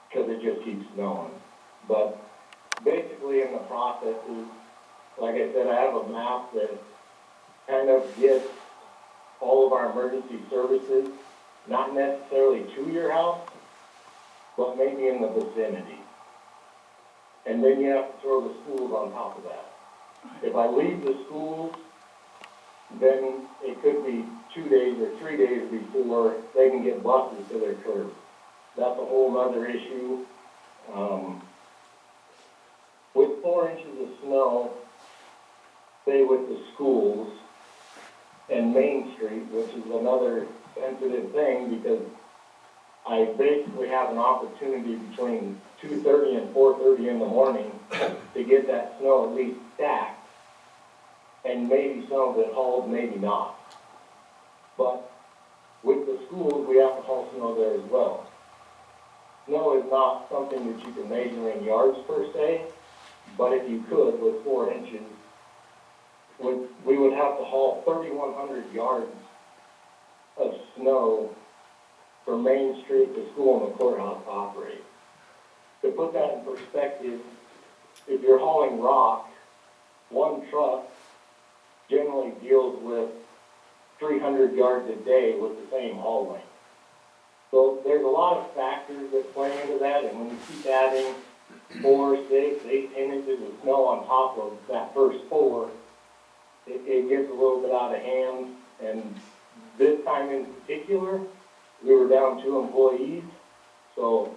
because it just keeps snowing. But basically in the process is, like I said, I have a map that kind of gets all of our emergency services, not necessarily to your house, but maybe in the vicinity. And then you have to throw the schools on top of that. If I leave the schools, then it could be 2 days or 3 days before they can get buses to their curb. That's a whole other issue. With 4 inches of snow, say with the schools and Main Street, which is another sensitive thing because I basically have an opportunity between 2:30 and 4:30 in the morning to get that snow at least stacked, and maybe some of it hauled, maybe not. But with the schools, we have to haul snow there as well. Snow is not something that you can measure in yards per se, but if you could, with 4 inches, we would have to haul 3,100 yards of snow from Main Street to school and the courthouse to operate. To put that in perspective, if you're hauling rock, one truck generally deals with 300 yards a day with the same haul length. So there's a lot of factors that play into that, and when you keep adding 4, 6, 8, 10 inches of snow on top of that first 4, it gets a little bit out of hand. And this time in particular, we were down 2 employees, so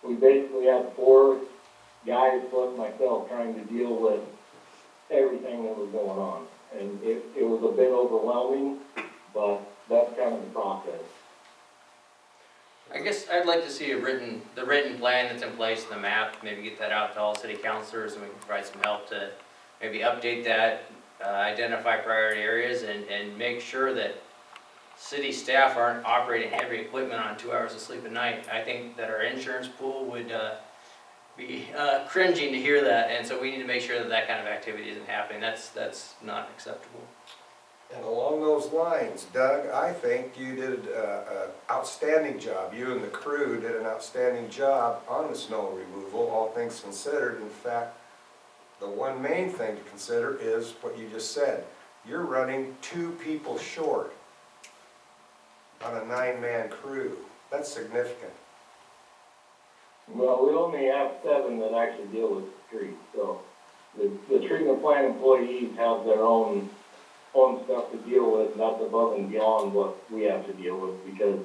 we basically had 4 guys plus myself trying to deal with everything that was going on. And it was a bit overwhelming, but that's kind of the process. I guess I'd like to see the written plan that's in place, the map, maybe get that out to all city councilors, and we can provide some help to maybe update that, identify priority areas, and make sure that city staff aren't operating heavy equipment on 2 hours of sleep a night. I think that our insurance pool would be cringing to hear that, and so we need to make sure that that kind of activity isn't happening. That's not acceptable. And along those lines, Doug, I think you did an outstanding job. You and the crew did an outstanding job on the snow removal, all things considered. In fact, the one main thing to consider is what you just said. You're running 2 people short on a 9-man crew. That's significant. Well, we only have 7 that actually deal with the streets, so the treatment plant employees have their own stuff to deal with, and that's above and beyond what we have to deal with, because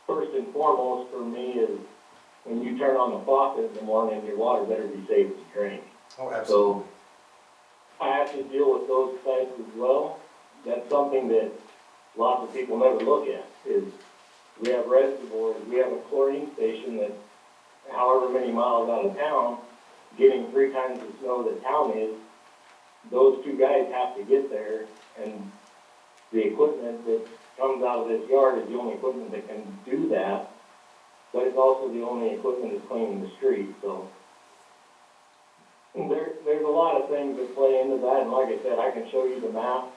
first and foremost for me is when you turn on the faucet in the morning, your water better be safe to drink. Oh, absolutely. So I have to deal with those sites as well. That's something that lots of people never look at, is we have reservoirs, we have a chlorine station that however many miles out of town, getting 3 times the snow that town is, those 2 guys have to get there, and the equipment that comes out of this yard is the only equipment that can do that, but it's also the only equipment that's cleaning the street, so. There's a lot of things that play into that, and like I said, I can show you the maps,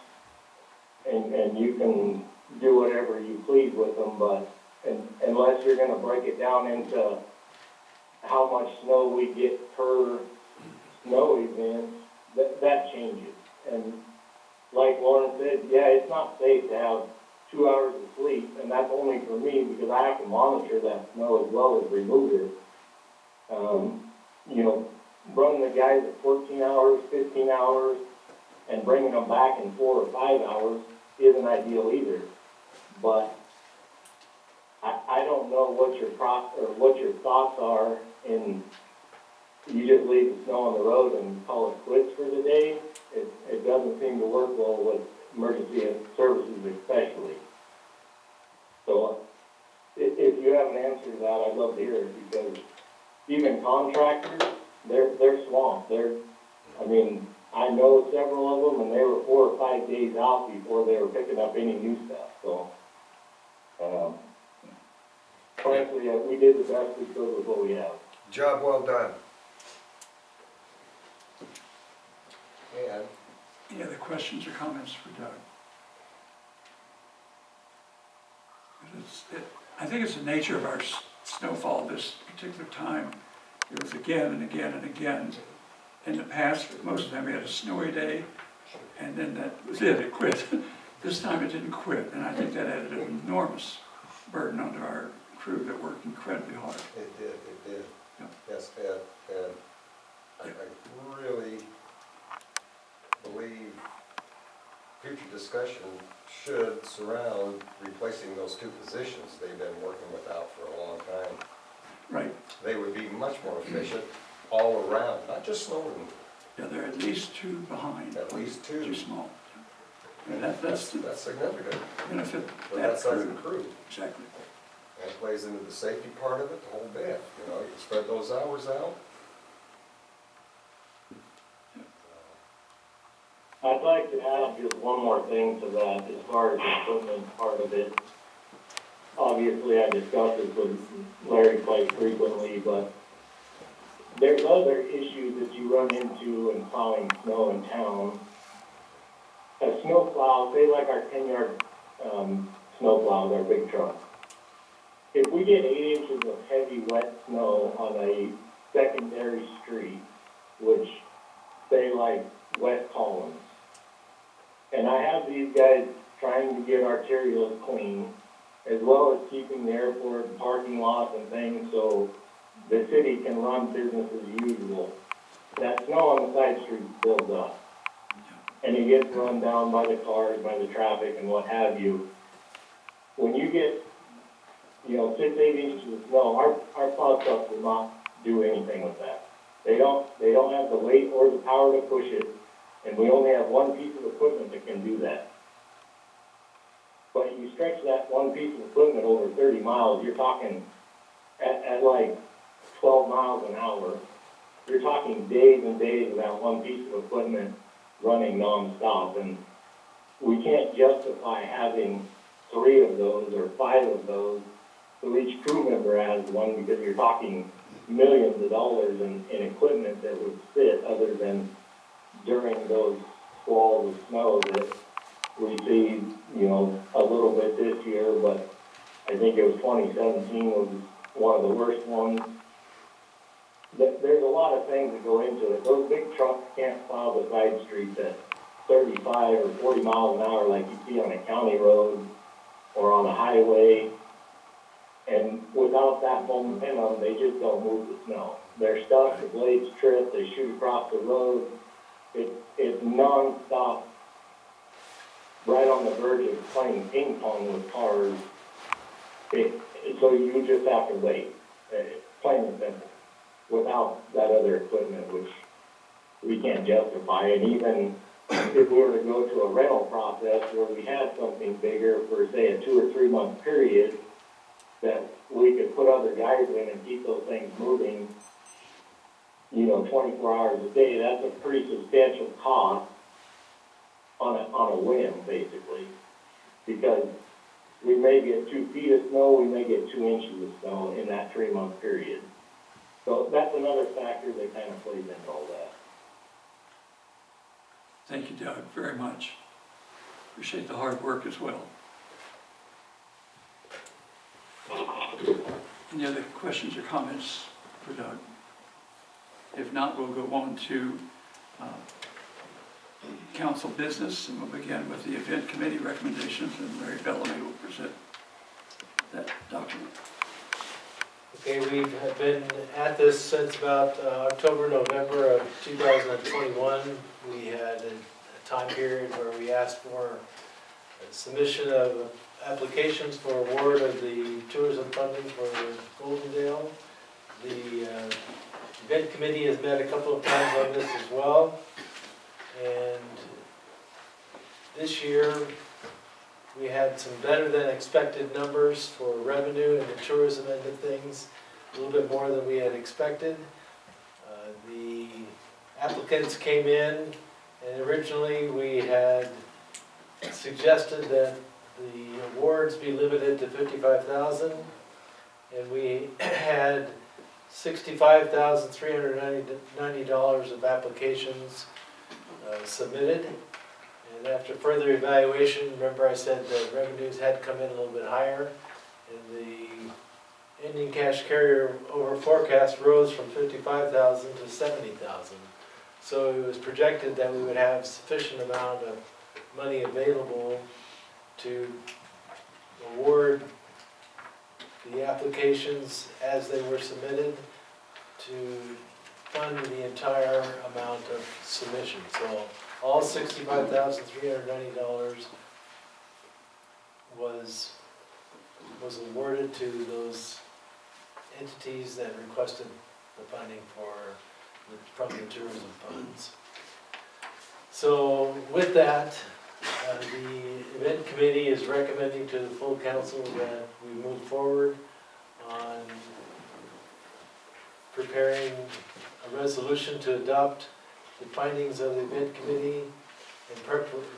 and you can do whatever you please with them, but unless you're gonna break it down into how much snow we get per snow event, that changes. And like Lauren said, yeah, it's not safe to have 2 hours of sleep, and that's only for me because I have to monitor that snow as well as remove it. You know, running the guys at 14 hours, 15 hours, and bringing them back in 4 or 5 hours isn't ideal either. But I don't know what your thoughts are in, you just leave the snow on the road and call it quits for the day. It doesn't seem to work well with emergency services especially. So if you have an answer to that, I'd love to hear it, because even contractors, they're swamped. I mean, I know several of them, and they were 4 or 5 days out before they were picking up any new stuff, so. Frankly, we did the best we could with what we have. Job well done. And Any other questions or comments for Doug? I think it's the nature of our snowfall this particular time. It was again and again and again. In the past, most of the time we had a snowy day, and then that was it, it quit. This time it didn't quit, and I think that added an enormous burden onto our crew that worked incredibly hard. it did. Yeah. Yes, and I really believe future discussion should surround replacing those 2 positions they've been working without for a long time. Right. They would be much more efficient all around, not just snow removal. Yeah, they're at least 2 behind. At least 2. Too small. And that's the That's significant benefit for that that size crew. of crew. Exactly. That plays into the safety part of it, the whole bit, you know, you can spread those hours out. I'd like to add just one more thing to that as far as the equipment part of it. Obviously, I discuss this with Larry quite frequently, but there's other issues that you run into in plowing snow in town. A snow plow, say like our 10-yard snow plows, our big truck. If we get 8 inches of heavy wet snow on a secondary street, which say like West Collins, and I have these guys trying to get arterials clean, as well as keeping the airport parking lots and things so the city can run business as usual. That snow on the side streets builds up. And it gets run down by the cars, by the traffic and what have you. When you get, 6, 8 inches of snow, our plow trucks will not do anything with that. They don't have the weight or the power to push it, and we only have one piece of equipment that can do that. But you stretch that one piece of equipment over 30 miles, you're talking at like 12 miles an hour, you're talking days and days of that one piece of equipment running nonstop, and we can't justify having 3 of those or 5 of those, so each crew member has one, because you're talking millions of dollars in equipment that would sit other than during those squalls of snow that we see, a little bit this year, but I think it was 2017 was one of the worst ones. There's a lot of things that go into it. Those big trucks can't plow the side streets at 35 or 40 miles an hour like you see on a county road or on a highway. And without that momentum, they just don't move the snow. They're stuck, the blades trip, they shoot across the road. It's non-stop, right on the verge of playing ping pong with cars. So you just have to wait, plain and simple, without that other equipment, which we can't justify. And even if we were to go to a rental process where we had something bigger for, say, a 2 or 3 month period, that we could put other guys in and keep those things moving, 24 hours a day, that's a pretty substantial cost on a whim, basically. Because we may get 2 feet of snow, we may get 2 inches of snow in that 3-month period. So that's another factor that kind of plays into all that. Thank you, Doug, very much. Appreciate the hard work as well. Any other questions or comments for Doug? If not, we'll go on to council business, and we'll begin with the event committee recommendations, and Larry Bellamy will present that document. Okay, we've been at this since about October, November of 2021. We had a time period where we asked for a submission of applications for award of the tourism funding for Goldendale. The event committee has met a couple of times on this as well. And this year, we had some better than expected numbers for revenue and the tourism end of things, a little bit more than we had expected. The applicants came in, and originally we had suggested that the awards be limited to $55,000, and we had $65,390 of applications submitted. And after further evaluation, remember I said that revenues had come in a little bit higher, and the ending cash carrier over forecast rose from 55,000 to 70,000. So it was projected that we would have sufficient amount of money available to award the applications as they were submitted to fund the entire amount of submission. So all $65,390 was awarded to those entities that requested the funding from the tourism funds. So with that, the event committee is recommending to the full council that we move forward on preparing a resolution to adopt the findings of the event committee and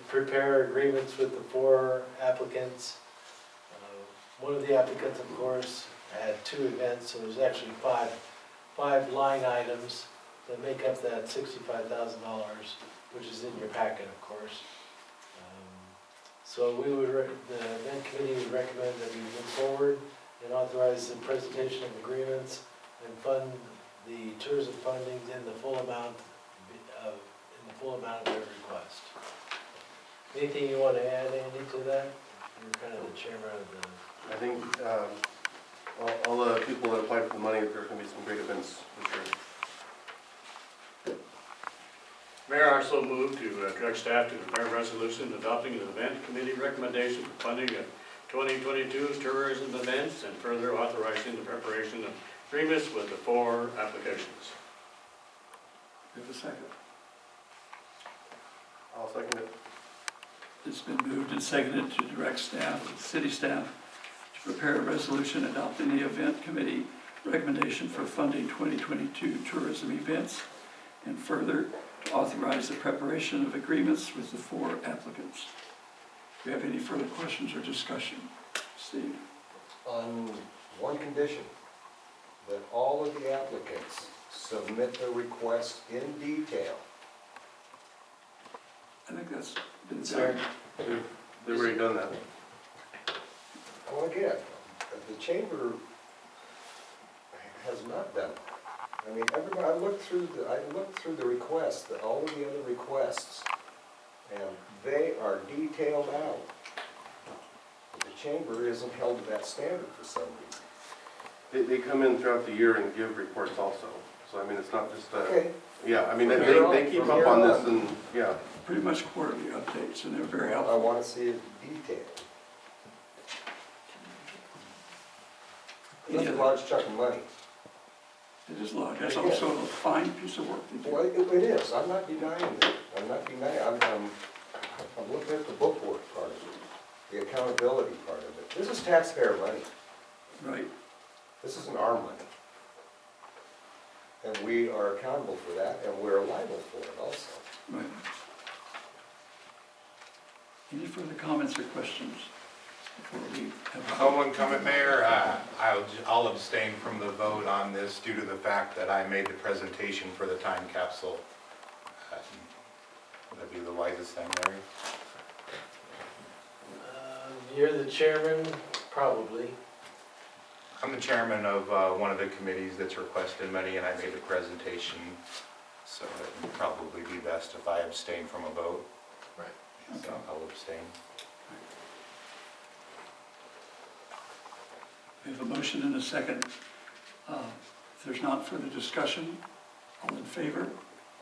prepare agreements with the 4 applicants. One of the applicants, of course, had 2 events, so there's actually five line items that make up that $65,000, which is in your packet, of course. So the event committee would recommend that we move forward and authorize the presentation of agreements and fund the tourism fundings in the full amount of their request. Anything you want to add, Andy, to that? You're kind of the chairman of the... I think all the people that applied for the money, there's going to be some great events this year. Mayor, I so move to direct staff to prepare a resolution adopting an event committee recommendation for funding of 2022 tourism events and further authorizing the preparation of agreements with the 4 applications. Do you have a second? I'll second it. It's been moved and seconded to direct staff, city staff, to prepare a resolution adopting the event committee recommendation for funding 2022 tourism events and further to authorize the preparation of agreements with the 4 applicants. Do you have any further questions or discussion? Steve? On one condition, that all of the applicants submit their request in detail. I think that's been Sir. done. They've already done that. Well, again, the chamber has not done it. I mean, everybody, I looked through the requests, all of the other requests, and they are detailed out. The chamber isn't held to that standard for some reason. They come in throughout the year and give reports also. So, I mean, it's not just, Okay. yeah, I mean, From here on- they keep from up here on on. this and, yeah. Pretty much quarterly updates, and they're very I helpful. want to see it detailed. That's a large chunk of money. It is large. That's also a fine piece of work they do. Well, it is, I'm not denying that, I'm looking at the bookwork part of it, the accountability part of it. This is taxpayer money. Right, This isn't our money. And we are accountable for that, and we're liable for it also. right. Any further comments or questions before we have? One comment, Mayor. I'll abstain from the vote on this due to the fact that I made the presentation for the time capsule. Would that be the wisest thing, Larry? You're the chairman, probably. I'm the chairman of one of the committees that's requested money, and I made the presentation, so it would probably be best if I abstain from a vote. Right. So I'll abstain. We have a motion and a second. If there's not further discussion, all in favor?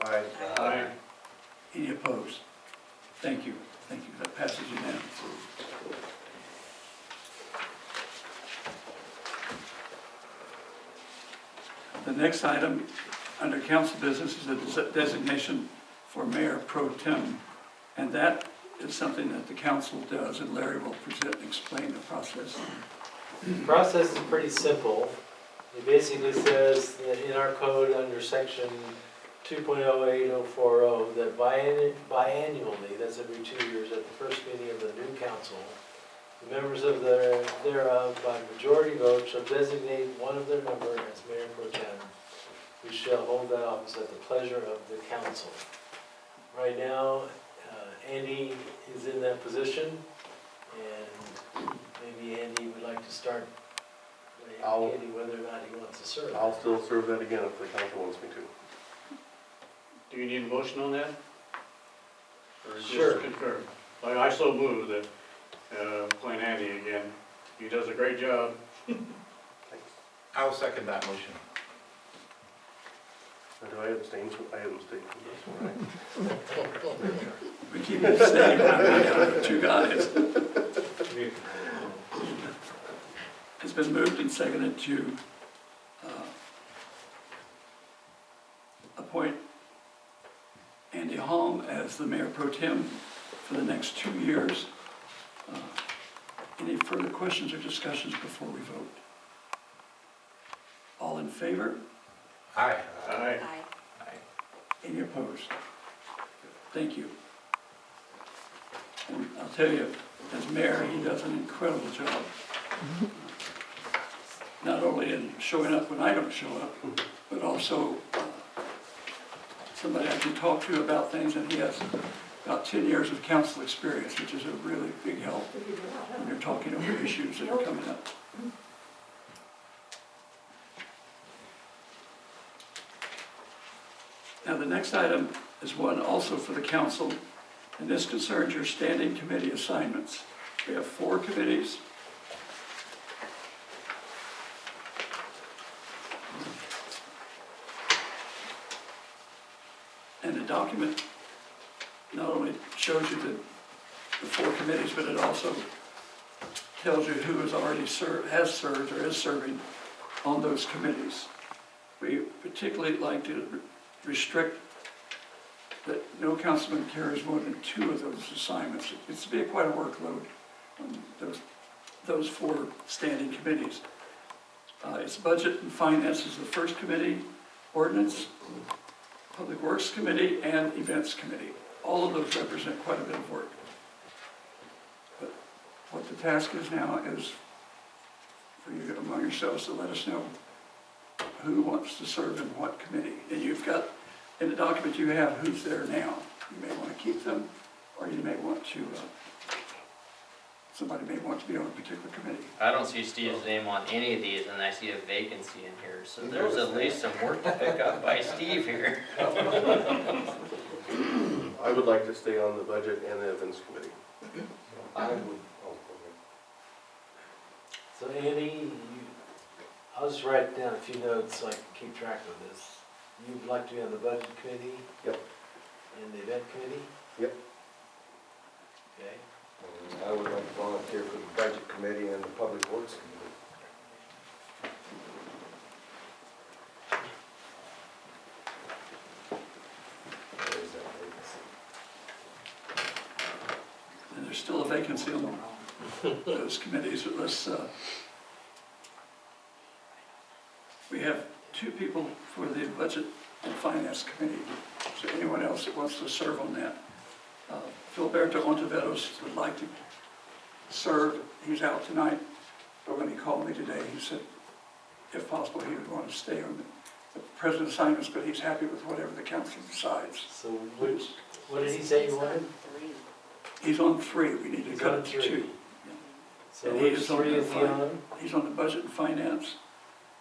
Aye. Any opposed? Thank you, thank you. That passes unanimously. The next item under council business is a designation for Mayor Pro Tem. And that is something that the council does, and Larry will present and explain the process. The process is pretty simple. It basically says that in our code under section 2.08040, that biannually, that's every 2 years, at the first meeting of the new council, the members of thereof by majority vote shall designate one of their number as Mayor Pro Tem, who shall hold that office at the pleasure of the council. Right now, Andy is in that position, and maybe Andy would like to start indicating whether or not he wants to serve. I'll still serve that again if the council wants me to. Do you need a motion on that? Or Sure. just concur? I so move that, appoint Andy again. He does a great job. I'll second that motion. Do I abstain from this one, right? We keep it the same, we have 2 guys. It's been moved and seconded to appoint Andy Holm as the Mayor Pro Tem for the next 2 years. Any further questions or discussions before we vote? All in favor? Aye. Aye. Any opposed? Thank you. And I'll tell you, as mayor, he does an incredible job. Not only in showing up when I don't show up, but also somebody I can talk to about things, and he has about 10 years of council experience, which is a really big help when you're talking over issues that are coming up. Now, the next item is one also for the council, and this concerns your standing committee assignments. We have 4 committees. And the document not only shows you the 4 committees, but it also tells you who has already has served or is serving on those committees. We particularly like to restrict that no councilman carries more than 2 of those assignments. It's to be quite a workload on those 4 standing committees. It's Budget and Finance is the first committee, Ordinance, Public Works Committee, and Events Committee. All of those represent quite a bit of work. But what the task is now is for you among yourselves to let us know who wants to serve in what committee. And you've got, in the document you have, who's there now. You may want to keep them, or you may want to, somebody may want to be on a particular committee. I don't see Steve's name on any of these, and I see a vacancy in here, so there's at least some work to pick up by Steve here. I would like to stay on the budget and the events committee. I would, So Andy, I'll just write down a few notes so I can keep track of this. You'd like to be on the budget committee? Yep. And the event committee? Yep. Okay. I would like to volunteer for the Budget Committee and the Public Works Committee. There is that vacancy. And there's still a vacancy on those committees, but let's, have 2 people for the Budget and Finance Committee. So anyone else that wants to serve on that? Filiberto Ontiveros would like to serve. He's out tonight, but when he called me today, he said if possible he would want to stay on the president's assignments, but he's happy with whatever the council decides. So what did he say you wanted? He's on 3, we need to He's cut on it to 3. 2. So And he which is on 3 the is he on? He's on the Budget and Finance.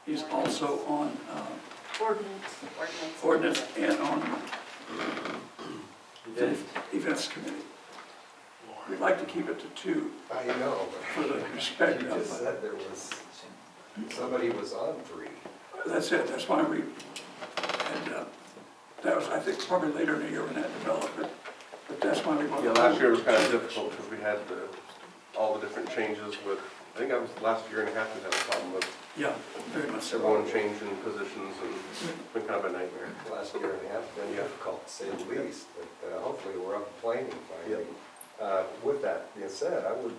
He's also on Ordinance. Ordinance and on the Event. Events Committee. We'd like to keep it to 2 I know, for the but respect you just of, said there was, somebody was on 3. that's it, that's why we had, that was, I think, probably later in the year when that developed, but that's why we wanted. Yeah, last year was kind of difficult because we had all the different changes with, I think that was the last year and a half we had a problem with Yeah, very much so. everyone changing positions and it's been kind of a nightmare. Last year and a half, been difficult to say the least, but hopefully we're up and playing finally. With that being said, I would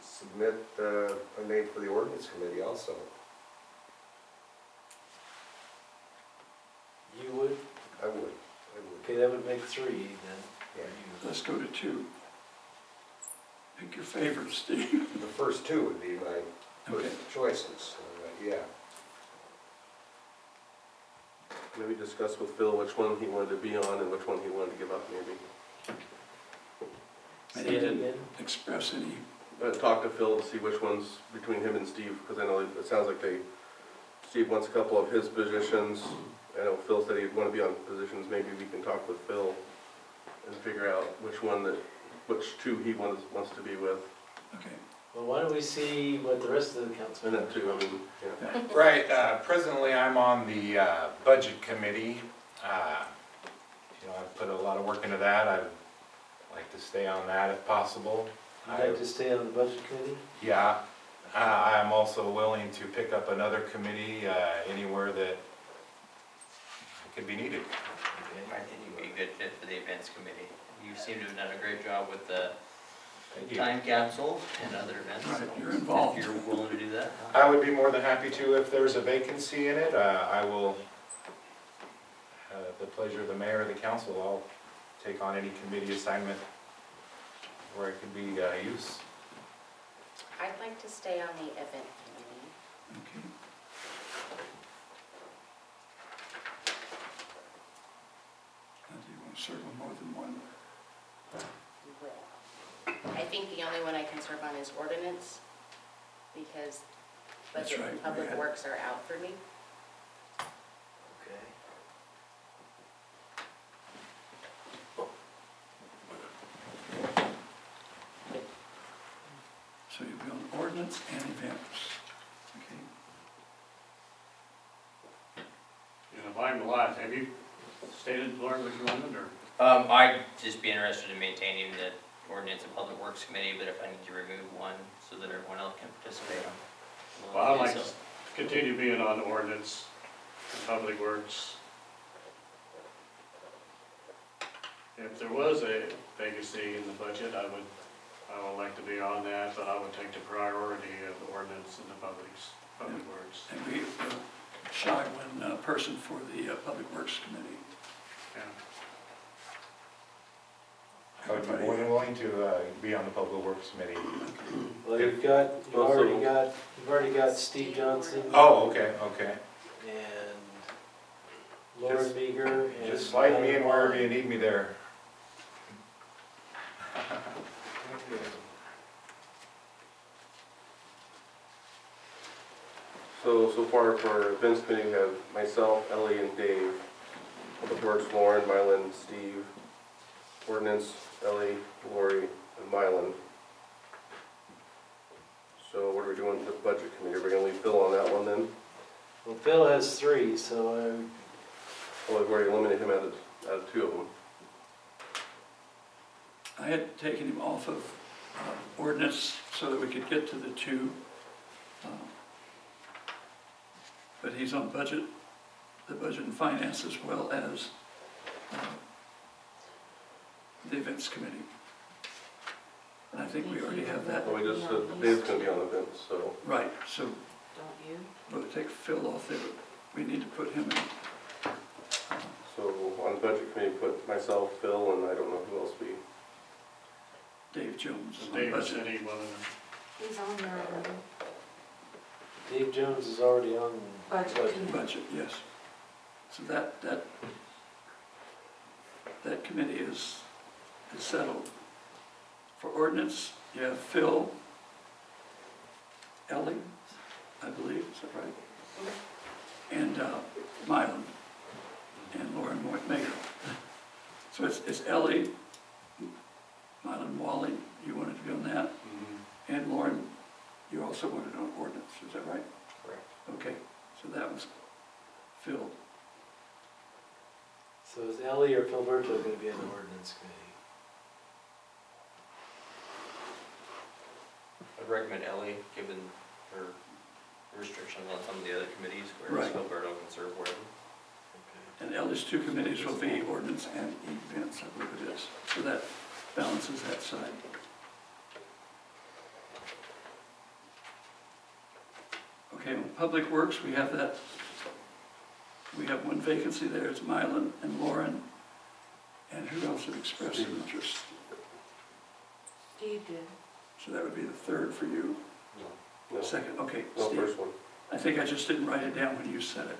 submit a name for the ordinance committee also. You would? I would. Okay, that would make 3 then. Yeah. Let's go to 2. Pick your favorite, Steve. The first 2 would be my Okay. first choices, yeah. Maybe discuss with Phil which one he wanted to be on and which one he wanted to give up maybe. And Say he it didn't again. express any, Talk to Phil to see which ones between him and Steve, because I know it sounds like Steve wants a couple of his positions. I know Phil said he'd want to be on positions, maybe we can talk with Phil and figure out which 2 he wants to be with. okay. Well, why don't we see what the rest of the council. And that too, I mean, yeah. Right, presently I'm on the budget committee. I've put a lot of work into that. I'd like to stay on that if possible. You'd like to stay on the budget committee? Yeah, I'm also willing to pick up another committee anywhere that could be needed. I think you'd be a good fit for the Events Committee. You seem to have done a great job with the Thank you. time capsule and other events. Right, so you're involved. If you're willing to do that. I would be more than happy to if there's a vacancy in it. I will, the pleasure of the mayor or the council, I'll take on any committee assignment where it could be use. I'd like to stay on the event committee. Okay. Now, do you want to serve on more than one? Well, I think the only one I can serve on is ordinance, because That's budget right, and we public had- works are out for me. Okay. So you'll be on ordinance and events. Okay. If I'm alive, have you stated, Lauren, what you wanted, or? I'd just be interested in maintaining the Ordinance and Public Works Committee, but if I need to remove one so that everyone else can participate, I'm Well, I'd willing to like do to so. continue being on ordinance and public works. If there was a vacancy in the budget, I would like to be on that, but I would take the priority of the ordinance and the public works. And we shy one person for the Public Works Committee. Yeah. I would be more than willing to be on the Public Works Committee. Well, you've already got Steve Johnson. Oh, okay, okay. And Lauren Just- Meager. and Just slide me in wherever you Alan need me there. So far for our events committee, we have myself, Ellie, and Dave. Public Works, Lauren, Mylan, Steve. Ordinance, Ellie, Lori, and Mylan. So what are we doing with the budget committee? Are we gonna leave Phil on that one then? Well, Phil has 3, so Well, we've already eliminated him out of 2 of them. I had taken him off of ordinance so that we could get to the 2. But he's on budget, the budget and finance, as well as the events committee. And I think we already have that. Well, we just said Dave's gonna be on events, so. Right, so Don't you? we'll take Phil off there. we need to put him in. So on the budget committee, put myself, Phil, and I don't know who else we, Dave Jones. on David budget. said he wanted He's on there already. Dave Jones is already on Budget budget. committee. Budget, yes. So that committee is settled. For ordinance, you have Phil, Ellie, I believe, is that right? And Mylan, and Lauren Maker. So it's Ellie, Mylan Walling, you wanted to be on that, and Lauren, you also wanted on ordinance, is that right? Correct. Okay, so that was filled. So is Ellie or Philberto gonna be on the ordinance committee? I'd recommend Ellie, given her restrictions on some of the other committees, whereas Right. Gilberto can serve wherever. Okay. And Ellie's two committees will be ordinance and events, I believe it is. So that balances that side. Okay, on Public Works, we have that, we have one vacancy there, it's Mylan and Lauren. And who else had expressed an interest? Steve did. So that would be the third for you. no, Second, okay, no, Steve. first one. I think I just didn't write it down when you said it.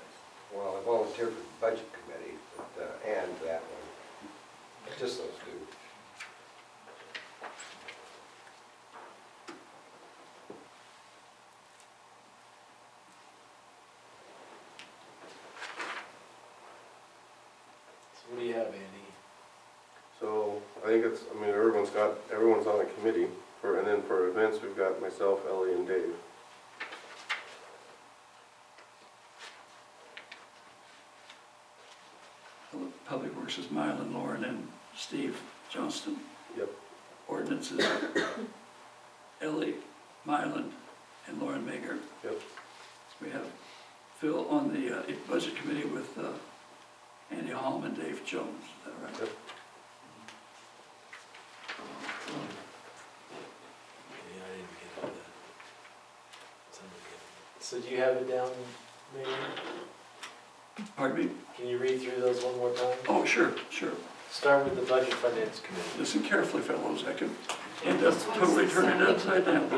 Well, I volunteered for the budget committee, but, and that one, just those two. So what do you have, Andy? So I think it's, I mean, everyone's on a committee for, and then for events, we've got myself, Ellie, and Dave. Public Works is Mylan, Lauren, and Steve Johnston. Yep. Ordinance is Ellie, Mylan, and Lauren Mager. Yep. We have Phil on the budget committee with Andy Holm and Dave Jones, is that right? Yep. Yeah, I didn't get that. Somebody get it. So do you have it down, Mayor? Pardon me? Can you read through those one more time? Oh, sure, sure. Start with the Budget Finance Committee. Listen carefully, fellows, I can end up totally turning it upside down.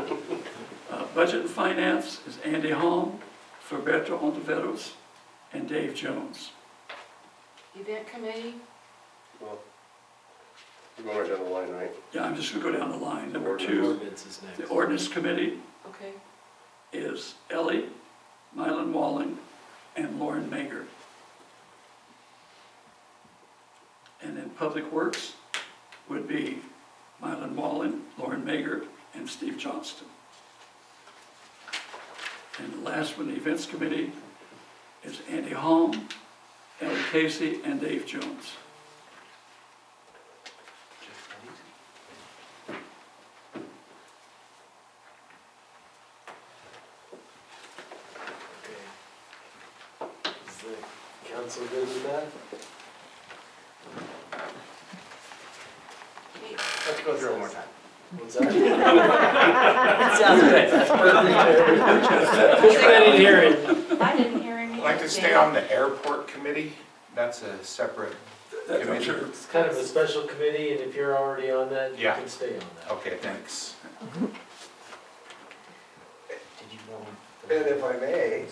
Budget and Finance is Andy Holm, Roberto Ontiveros, and Dave Jones. Event committee, Well, we're going right down the line, right? Yeah, I'm just gonna go down the line. Number Ordinance. two, Ordinance is next. the Ordinance Committee okay. is Ellie, Mylan Walling, and Lauren Mager. And then Public Works would be Mylan Walling, Lauren Mager, and Steve Johnston. And the last one, the Events Committee, is Andy Holm, Ellie Casey, and Dave Jones. Okay. Is the council good with that? Let's go through it one more time. What's that? It sounds good. That's perfect. I didn't hear it. I didn't hear anything. I'd like to stay on the airport committee. That's a separate I'm committee. sure. It's kind of a special committee, and if you're already on that, you Yeah. can stay on that. Okay, thanks. Did you know? And if I may,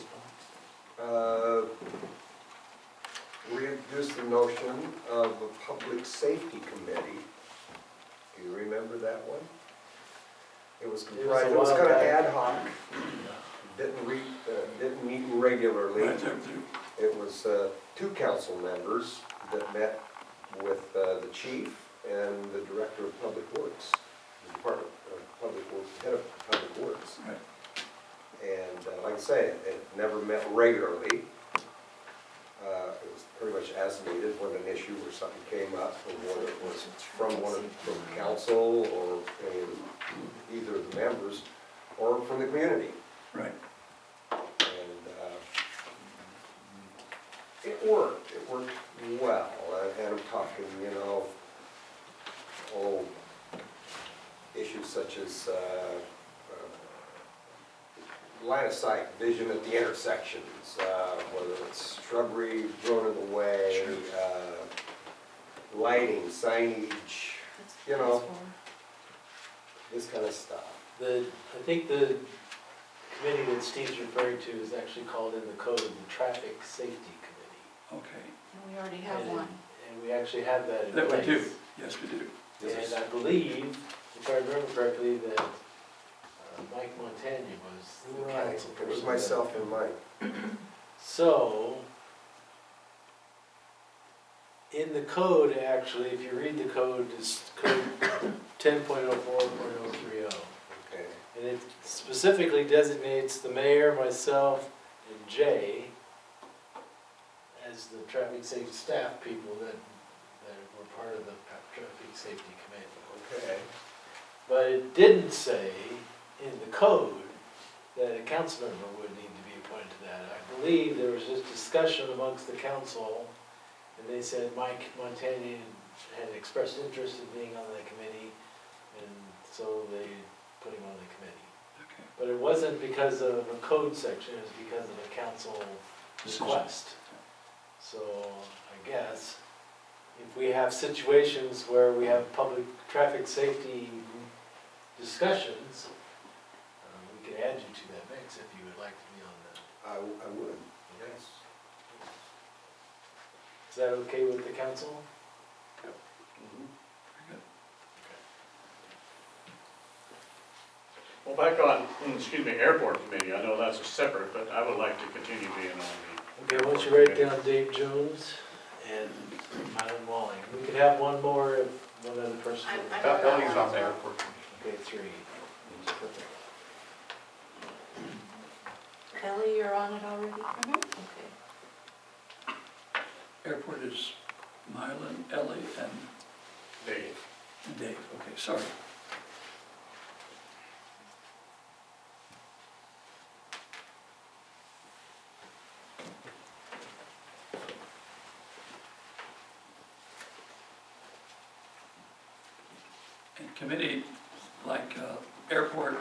reintroduce the notion of a public safety committee. Do you remember that one? It was comprised, it was while kind of back. ad hoc, didn't meet regularly. Right there, too. It was two council members that met with the chief and the director of public works, the department of public works, head of public works. Right. And like I say, it never met regularly. It was pretty much as needed when an issue or something came up, or whether it was from council or either of the members, or from the community. Right. And it worked well. And I'm talking, issues such as line of sight, vision at the intersections, whether it's shrubbery grown in the way, lighting, signage, you know, this kind of stuff. I think the committee that Steve's referring to is actually called in the code the Traffic Safety Committee. Okay, And we already have one. And we actually have that in that place. we do, yes, we do. And I believe, if I remember correctly, that Mike Montagna was the Right, council it was person. myself and Mike. So, in the code, actually, if you read the code, it's code 10.04.030. Okay. And it specifically designates the mayor, myself, and Jay as the traffic safety staff people that were part of the traffic safety committee. Okay. But it didn't say in the code that a council member would need to be appointed to that. I believe there was this discussion amongst the council, and they said Mike Montagna had expressed interest in being on the committee, and so they put him on the committee. Okay. But it wasn't because of a code section, it was because of a council request. So I guess if we have situations where we have public traffic safety discussions, we could add you to that mix if you would like to be on that. I would, yes. Is that okay with the council? Well, back on, airport committee, I know that's a separate, but I would like to continue being on the. Okay, once you write down Dave Jones and Mylan Walling, we could have one more if one other person. I'm on that one as well. airport committee. Okay, 3. Perfect. Kelly, you're on it already? Mhm. Okay. Airport is Mylan, Ellie, and Dave. Dave. Okay, sorry. And committee like airport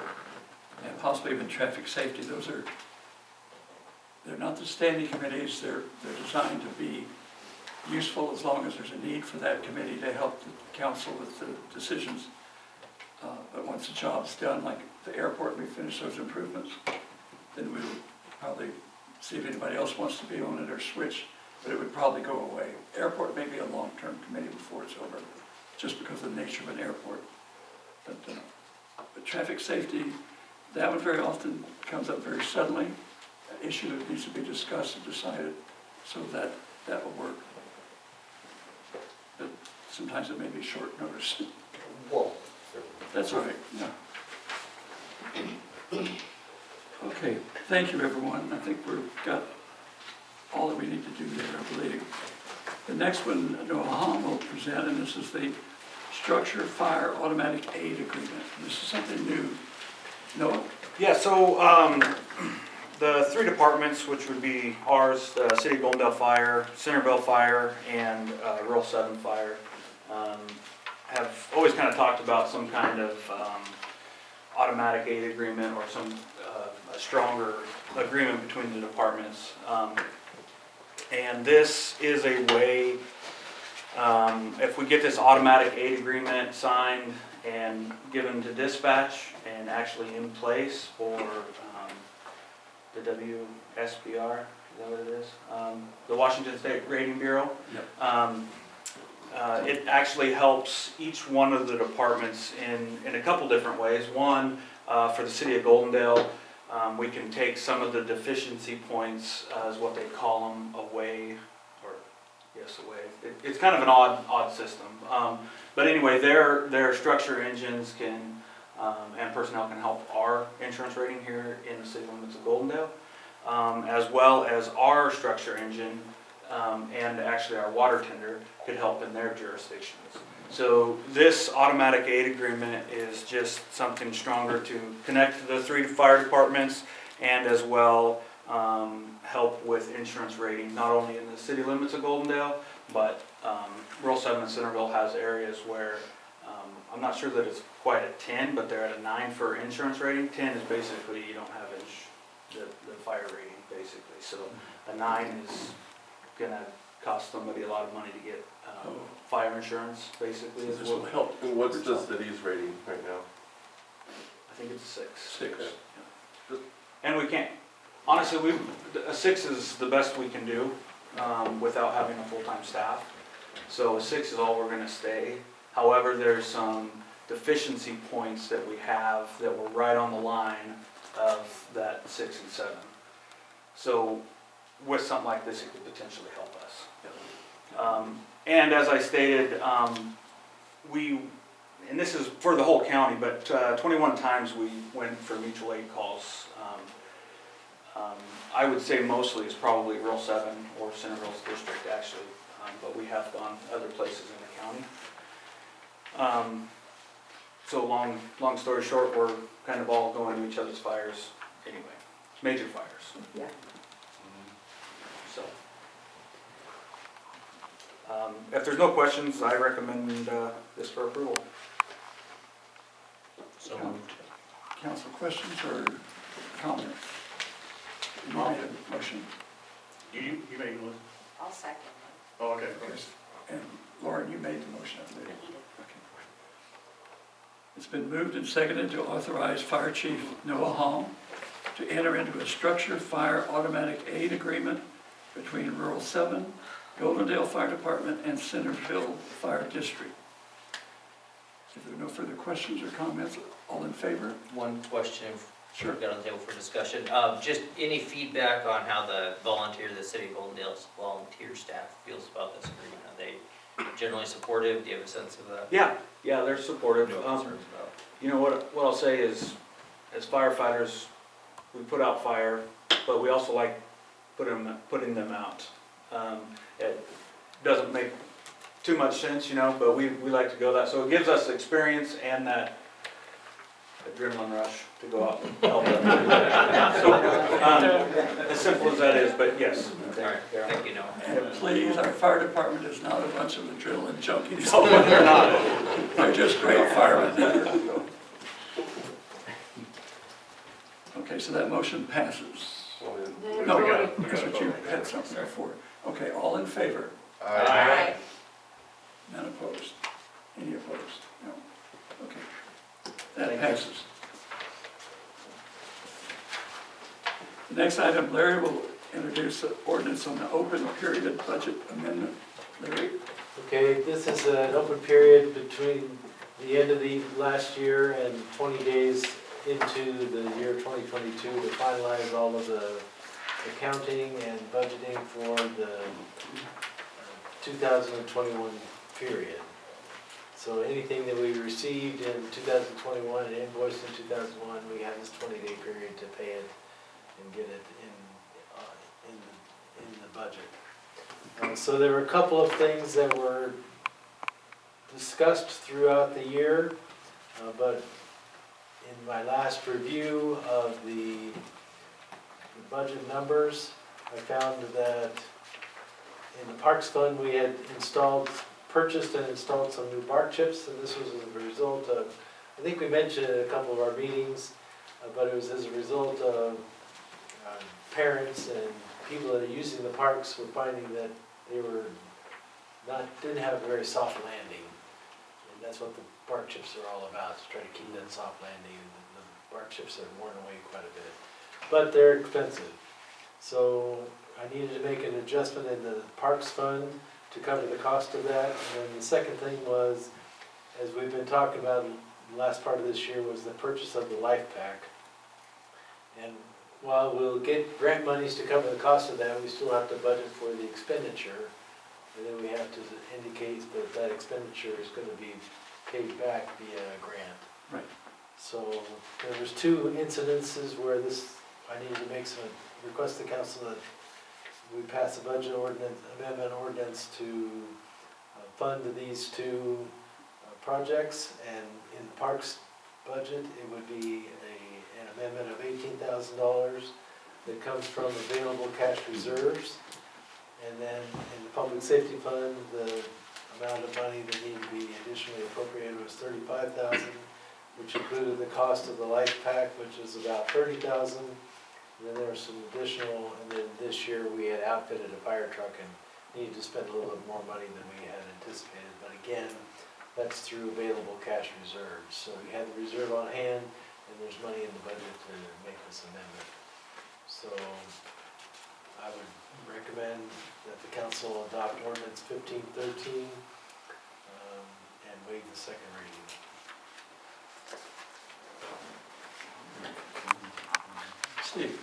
and possibly even traffic safety, they're not the standing committees, they're designed to be useful as long as there's a need for that committee to help the council with the decisions. But once the job's done, like the airport, we finish those improvements, then we would probably see if anybody else wants to be on it or switch, but it would probably go away. Airport may be a long-term committee before it's over, just because of the nature of an airport. But traffic safety, that one very often comes up very suddenly, an issue that needs to be discussed and decided, so that will work. But sometimes it may be short notice. Whoa. That's all right, yeah. Okay, thank you, everyone. I think we've got all that we need to do there, I believe. The next one, Noah Hahn will present, and this is the Structure Fire Automatic Aid Agreement. This is something new. Noah? Yeah, so the 3 departments, which would be ours, the City of Goldendale Fire, Centerville Fire, and Rural 7 Fire, have always kind of talked about some kind of automatic aid agreement or some a stronger agreement between the departments. And this is a way, if we get this automatic aid agreement signed and given to dispatch and actually in place for the WSBR, is that what it is? The Washington State Grading Bureau. Yep. It actually helps each one of the departments in a couple different ways. One, for the City of Goldendale, we can take some of the deficiency points, is what they call them, away, or yes, away. It's kind of an odd system. But anyway, their structure engines can, and personnel can help our insurance rating here in the city limits of Goldendale, as well as our structure engine and actually our water tender could help in their jurisdictions. So this automatic aid agreement is just something stronger to connect the 3 fire departments and as well help with insurance rating, not only in the city limits of Goldendale, but Rural 7 and Centerville has areas where I'm not sure that it's quite a 10, but they're at a 9 for insurance rating. 10 is basically you don't have the fire rating, basically. So a 9 is gonna cost somebody a lot of money to get fire insurance, basically, is This will what, help. And what's the city's rating right now? I think it's a 6. 6. And we can't, honestly, a 6 is the best we can do without having a full-time staff. So a 6 is all we're gonna stay. However, there's some deficiency points that we have that were right on the line of that 6 and 7. So with something like this, it could potentially help us. And as I stated, and this is for the whole county, but 21 times we went for mutual aid calls. I would say mostly it's probably Rural 7 or Centerville's district actually, but we have gone other places in the county. So long story short, we're kind of all going to each other's fires anyway, major fires. Yeah. So, if there's no questions, I recommend this for approval. So moved. Council questions or comments? You made a motion, You made one. I'll second. Oh, okay. and Lauren, you made the motion, I believe. Okay. It's been moved and seconded to authorize Fire Chief Noah Hall to enter into a structured fire automatic aid agreement between Rural 7, Goldendale Fire Department, and Centerville Fire District. If there are no further questions or comments, all in favor? One question, Sure. we've got on the table for discussion. Just any feedback on how the city of Goldendale's volunteer staff feels about this agreement? Are they generally supportive? Do you have a sense of that? Yeah, they're supportive. No concerns about? You know, what I'll say is, as firefighters, we put out fire, but we also like putting them out. It doesn't make too much sense, you know, but we like to go that. So it gives us experience and that adrenaline rush to go out and help them. So, as simple as that is, but yes. All right, thank you, Noah. And please, our fire department is not a bunch of adrenaline junkies. No, they're not. They're just great firemen. Okay, so that motion passes. They No, voted. that's what you had something there for. Okay, all in favor? Aye. None opposed? Any opposed? No. Okay. That passes. The next item, Larry will introduce the ordinance on the open period budget amendment. Larry? Okay, this is an open period between the end of the last year and 20 days into the year 2022 to finalize all of the accounting and budgeting for the 2021 period. So anything that we received in 2021 and invoiced in 2001, we have this 20-day period to pay it and get it in the budget. So there were a couple of things that were discussed throughout the year, but in my last review of the budget numbers, I found that in the Parks Fund, we had purchased and installed some new bark chips, and this was as a result of, I think we mentioned it in a couple of our meetings, but it was as a result of parents and people that are using the parks were finding that they didn't have a very soft landing. And that's what the bark chips are all about, to try to keep that soft landing, and the bark chips have worn away quite a bit. But they're expensive. So I needed to make an adjustment in the Parks Fund to cover the cost of that. And then the second thing was, as we've been talking about the last part of this year, was the purchase of the Life Pack. And while we'll get grant monies to cover the cost of that, we still have to budget for the expenditure. And then we have to indicate that that expenditure is going to be paid back via a grant. Right. So there was two incidences where I needed to make some request to council that we pass a budget amendment ordinance to fund these two projects. And in the parks budget, it would be an amendment of $18,000 that comes from available cash reserves. And then in the public safety fund, the amount of money that needed to be additionally appropriated was $35,000, which included the cost of the Life Pack, which is about $30,000. And then there was some additional, and then this year we had outfitted a fire truck and needed to spend a little bit more money than we had anticipated. But again, that's through available cash reserves. So we had the reserve on hand, and there's money in the budget to make this amendment. So I would recommend that the council adopt ordinance 1513 and waive the second reading. Steve?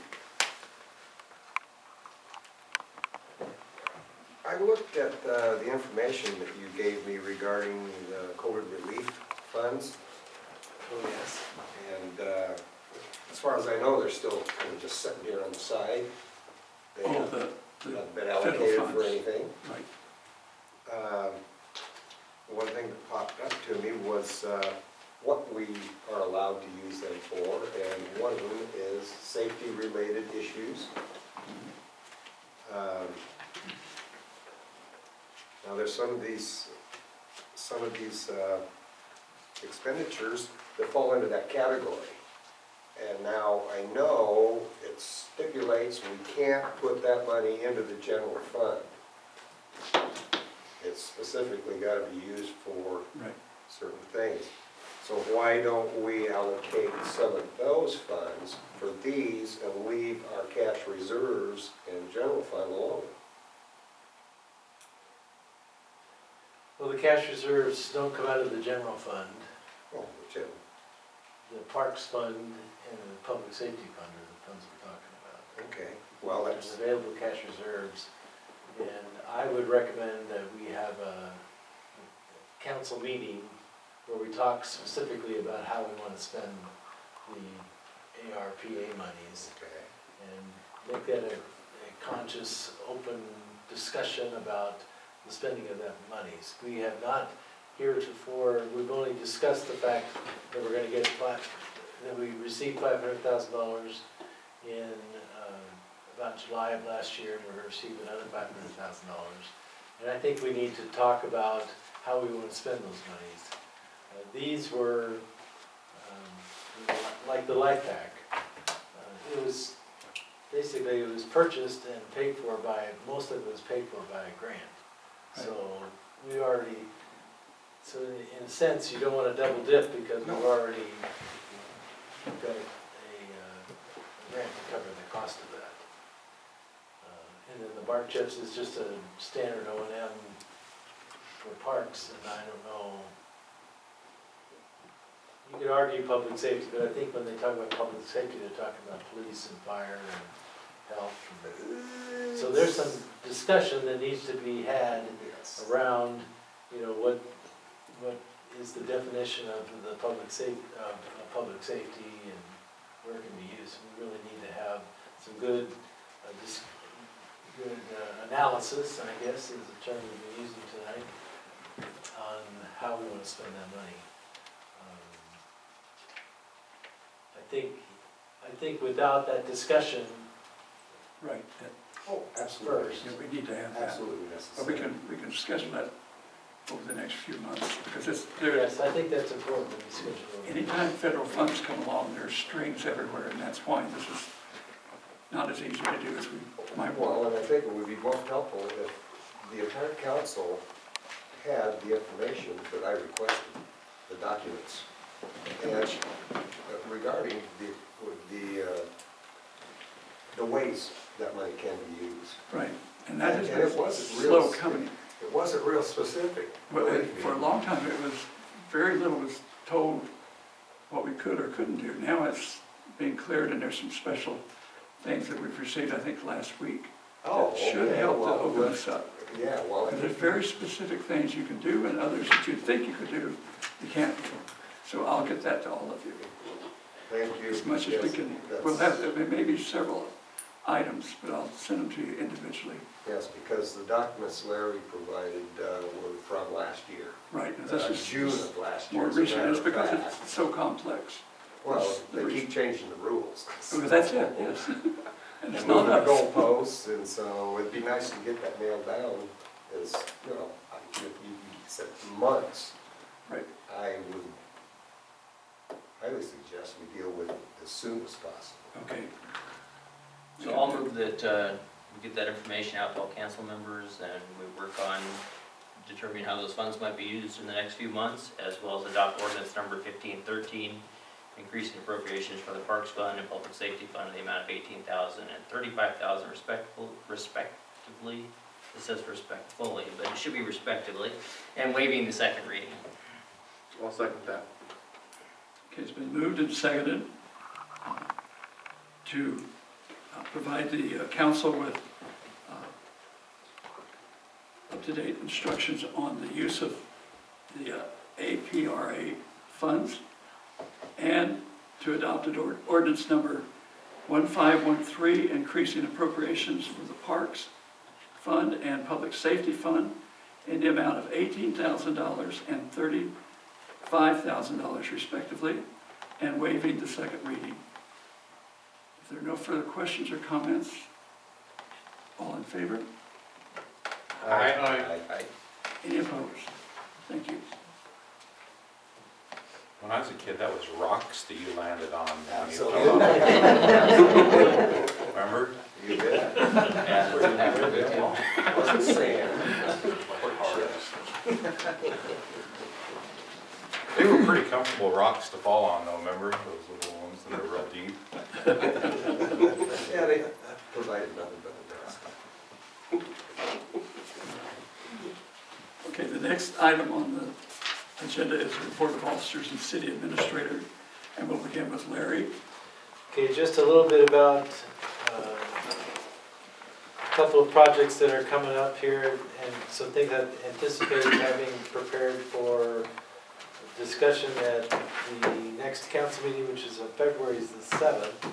I looked at the information that you gave me regarding the COVID relief funds, Oh, yes. and as far as I know, they're still kind of just sitting here on the side. They Oh, haven't the been federal allocated for funds. anything. Right. One thing that popped up to me was what we are allowed to use them for, and one of them is safety-related issues. Now, there's some of these expenditures that fall into that category. And now I know it stipulates we can't put that money into the general fund. It's specifically got to be used for Right. certain things. So why don't we allocate some of those funds for these and leave our cash reserves in the general fund alone? Well, the cash reserves don't come out of the general fund. Oh, Jim. The parks fund and the public safety fund are the funds we're talking about. Okay, well, There's that's, available cash reserves, and I would recommend that we have a council meeting where we talk specifically about how we want to spend the ARPA monies, okay. and make that a conscious, open discussion about the spending of that monies. We have not heretofore, we've only discussed the fact that we're gonna get that we received $500,000 in about July of last year, and we're gonna receive another $500,000. And I think we need to talk about how we want to spend those monies. These were, like the life pack. It was, basically it was purchased and paid for by, most of it was paid for by a grant. So we already, so in a sense, you don't want to double dip because we've already got a grant to cover the cost of that. And then the bark chips is just a standard O&M for parks, and I don't know. You could argue public safety, but I think when they talk about public safety, they're talking about police and fire and health. So there's some discussion that needs to be had Yes. around, you know, what is the definition of the public safety and where it can be used. We really need to have some good analysis, I guess is the term we've been using tonight, on how we want to spend that money. I think without that discussion Right. Oh, absolutely. first, Yeah, we need to have that. Absolutely But necessary. we can schedule that over the next few months, because it's, there, yes, I think that's important to be scheduled. anytime federal funds come along, there's strings everywhere, and that's why this is not as easy to do as we might Well, want. and I think it would be most helpful if the entire council had the information that I requested, the documents, and regarding the ways that money can be used. Right, and that has And it been wasn't real slow coming. It wasn't real specific. Well, for a long time, it was, very little was told what we could or couldn't do. Now it's being cleared, and there's some special things that we've received, I think, last week. Oh, That should okay, help to well, open us up. Yeah, well, Because there's very specific things you can do, and others that you think you could do, you can't do. So I'll get that to all of you, thank you. as much as we Yes, can. that's- We'll have, there may be several items, but I'll send them to you individually. Yes, because the documents Larry provided were from last year. Right, and this is June of last year. more as a recent, matter it's of because fact. it's so complex. Well, That's the they reason. keep changing the rules. Well, that's it, yes. And it's And not moving the us. goalposts, and so it'd be nice to get that nailed down, as, you know, if you said months. Right. I would highly suggest we deal with it as soon as possible. Okay. So I'll move that we get that information out to all council members and we work on determining how those funds might be used in the next few months, as well as adopt ordinance number 1513, increasing appropriations for the Parks Fund and Public Safety Fund in the amount of $18,000 and $35,000 respectively. It says respectfully, but it should be respectively, and waiving the second reading. I'll second that. Okay, it's been moved and seconded to provide the council with up-to-date instructions on the use of the APRA funds and to adopt an ordinance number 1513, increasing appropriations for the Parks Fund and Public Safety Fund in the amount of $18,000 and $35,000 respectively, and waiving the second reading. If there are no further questions or comments, all in favor? Aye. Any opposed? Thank you. When I was a kid, that was rocks that you landed on. when you fell Absolutely. off. Remember? You bet. Yeah. Wasn't sand. They were pretty comfortable rocks to fall on though, remember? Those little ones that are real deep. Yeah, they provided nothing but the dust. Okay, the next item on the agenda is the report of officers and city administrator, and we'll begin with Larry. Okay, just a little bit about a couple of projects that are coming up here, and some things I anticipate having prepared for discussion at the next council meeting, which is on February the 7th.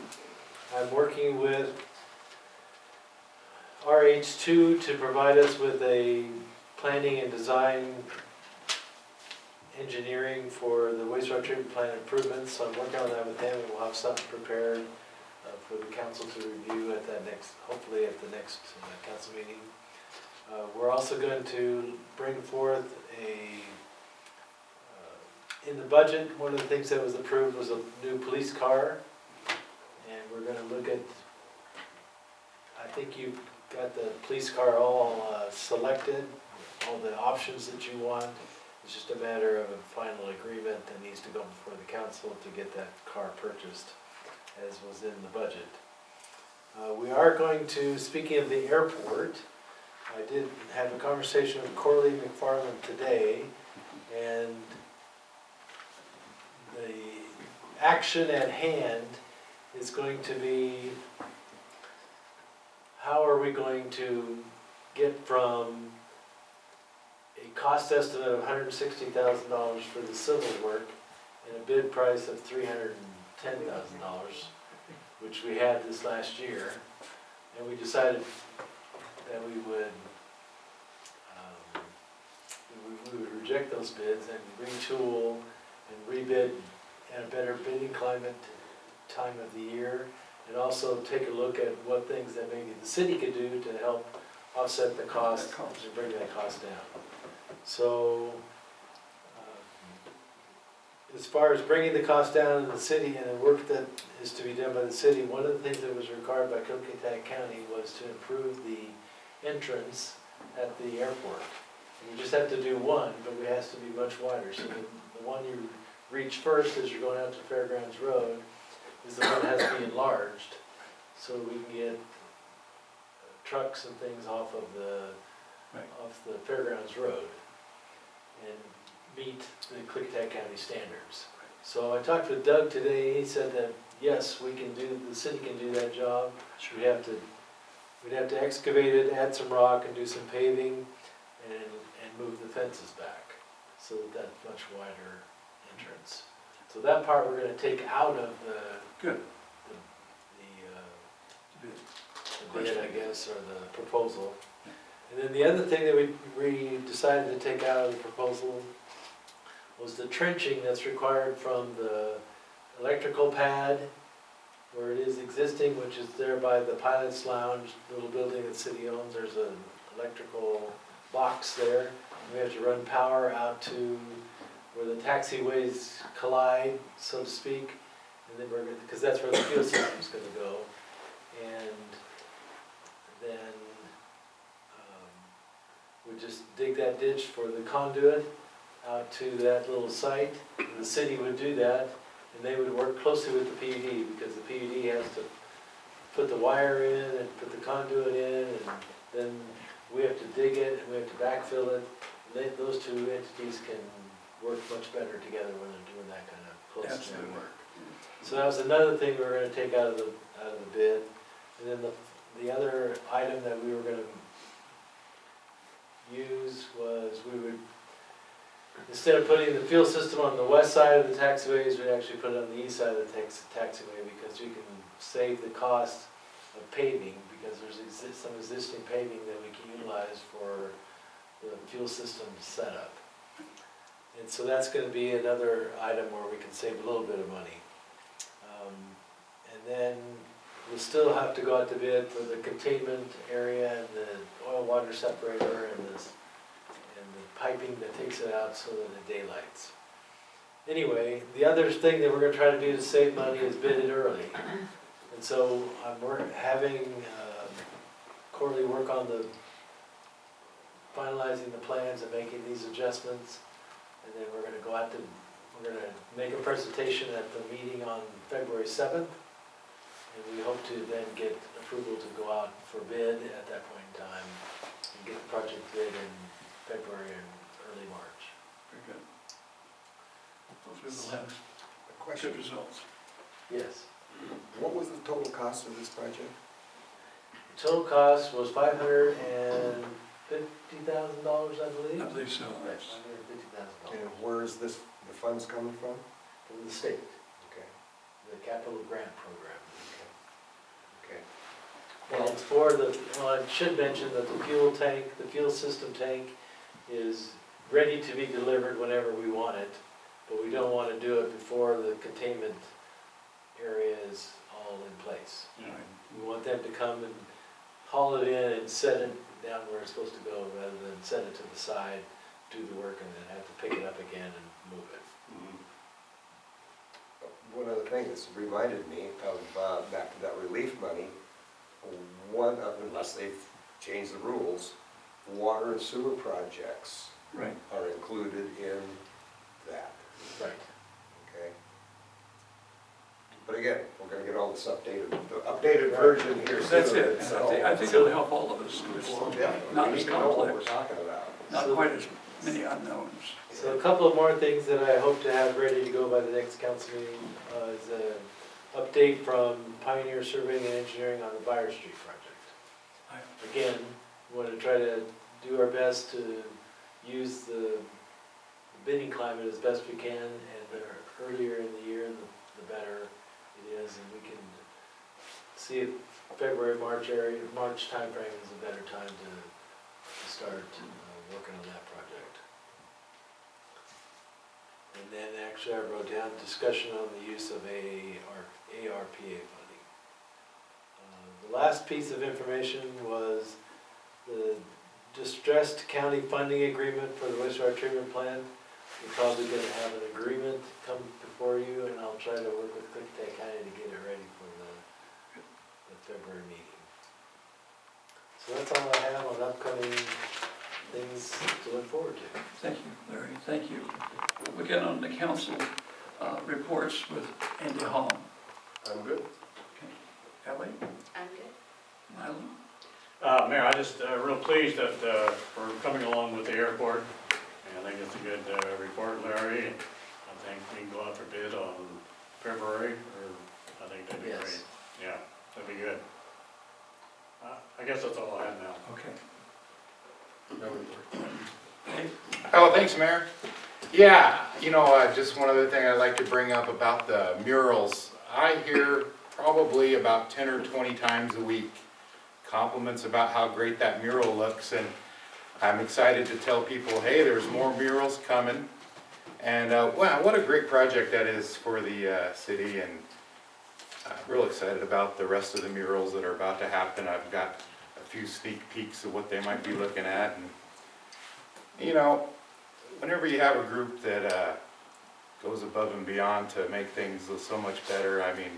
I'm working with RH2 to provide us with a planning and design engineering for the wastewater treatment plant improvements. So I'm working on that with them, and we'll have something prepared for the council to review at that next, hopefully at the next council meeting. We're also going to bring forth in the budget, one of the things that was approved was a new police car. And we're going to look at, I think you've got the police car all selected, all the options that you want. It's just a matter of a final agreement that needs to go before the council to get that car purchased, as was in the budget. We are going to, speaking of the airport, I did have a conversation with Corley McFarland today, and the action at hand is going to be, how are we going to get from a cost estimate of $160,000 for the civil work and a bid price of $310,000, which we had this last year, and we decided that we would reject those bids and retool and rebid at a better bidding climate time of the year, and also take a look at what things that maybe the city could do to help offset the cost and bring that cost down. So, as far as bringing the cost down in the city and the work that is to be done by the city, one of the things that was required by Cook County was to improve the entrance at the airport. And we just have to do one, but it has to be much wider. So the one you reach first as you're going out to Fairgrounds Road is the one that has to be enlarged, so we can get trucks and things off of the Fairgrounds Road and meet the Clickitat County standards. So I talked with Doug today. He said that yes, the city can do that job. We'd have to excavate it, add some rock, and do some paving, and move the fences back so that that's much wider entrance. So that part we're going to take out of the bid, I guess, or the proposal. And then the other thing that we decided to take out of the proposal was the trenching that's required from the electrical pad where it is existing, which is there by the Pilot's Lounge, little building that the city owns. There's an electrical box there. We have to run power out to where the taxiways collide, so to speak, and then because that's where the fuel system's going to go. and then we just dig that ditch for the conduit out to that little site. The city would do that, and they would work closely with the PUD, because the PUD has to put the wire in and put the conduit in, and then we have to dig it, and we have to backfill it. Those two entities can work much better together when they're doing that kind of close Absolutely. work. So that was another thing we were gonna take out of the bid. And then the other item that we were gonna use was we would, instead of putting the fuel system on the west side of the taxiways, we'd actually put it on the east side of the taxiway, because you can save the cost of paving, because there's some existing paving that we can utilize for the fuel system setup. And so that's gonna be another item where we can save a little bit of money. And then we'll still have to go out to bid for the containment area and the oil water separator and the piping that takes it out so that it daylights. Anyway, the other thing that we're gonna try to do to save money is bid it early. And so we're having Corley work on finalizing the plans and making these adjustments. And then we're gonna make a presentation at the meeting on February 7th. And we hope to then get approval to go out for bid at that point in time and get the project bid in February and early March. Very good. Hopefully we'll have A question, good results. Yes. what was the total cost of this project? The total cost was $550,000, I believe. I believe so. Right, $550,000 And where is the funds coming from? from the state, Okay, the capital grant program. okay. And it's for I should mention that the fuel system tank is ready to be delivered whenever we want it, but we don't want to do it before the containment area is all in place. We want them to come and haul it in and set it down where it's supposed to go, rather than set it to the side, do the work, and then have to pick it up again and move it. One other thing that's reminded me of, back to that relief money, unless they've changed the rules, water and sewer projects Right. are included in that, Right. okay? But again, we're gonna get all this the updated version here soon. That's it. so- I think it'll help all of us. Yeah, Not we as need to know what we're complex. talking about. Not quite as many unknowns. So a couple of more things that I hope to have ready to go by the next council meeting is an update from Pioneer Surveying and Engineering on the Byers Street project. Again, we want to try to do our best to use the bidding climate as best we can, and the earlier in the year, the better it is, and we can see if February, March timeframe is a better time to start working on that project. And then actually I wrote down discussion on the use of ARPA funding. The last piece of information was the distressed county funding agreement for the wastewater treatment plant. We're probably gonna have an agreement come before you, and I'll try to work with Clickatack County to get it ready for the February meeting. So that's all I have on upcoming things to look forward to. Thank you, Larry. Thank you. We'll get on the council reports with Andy Hall. I'm good. Ellie, I'm good. Mylon? Mayor, I'm just real pleased that we're coming along with the airport. And I think it's a good report, Larry. I think we can go out for bid on February, or I think that'd be Yes. great. Yeah, that'd be good. I guess that's all I have now. Okay. No report. Dave? Oh, thanks, Mayor. Yeah, just one other thing I'd like to bring up about the murals. I hear probably about 10 or 20 times a week compliments about how great that mural looks, and I'm excited to tell people, hey, there's more murals coming. And wow, what a great project that is for the city, and real excited about the rest of the murals that are about to happen. I've got a few sneak peeks of what they might be looking at, and whenever you have a group that goes above and beyond to make things so much better, I mean,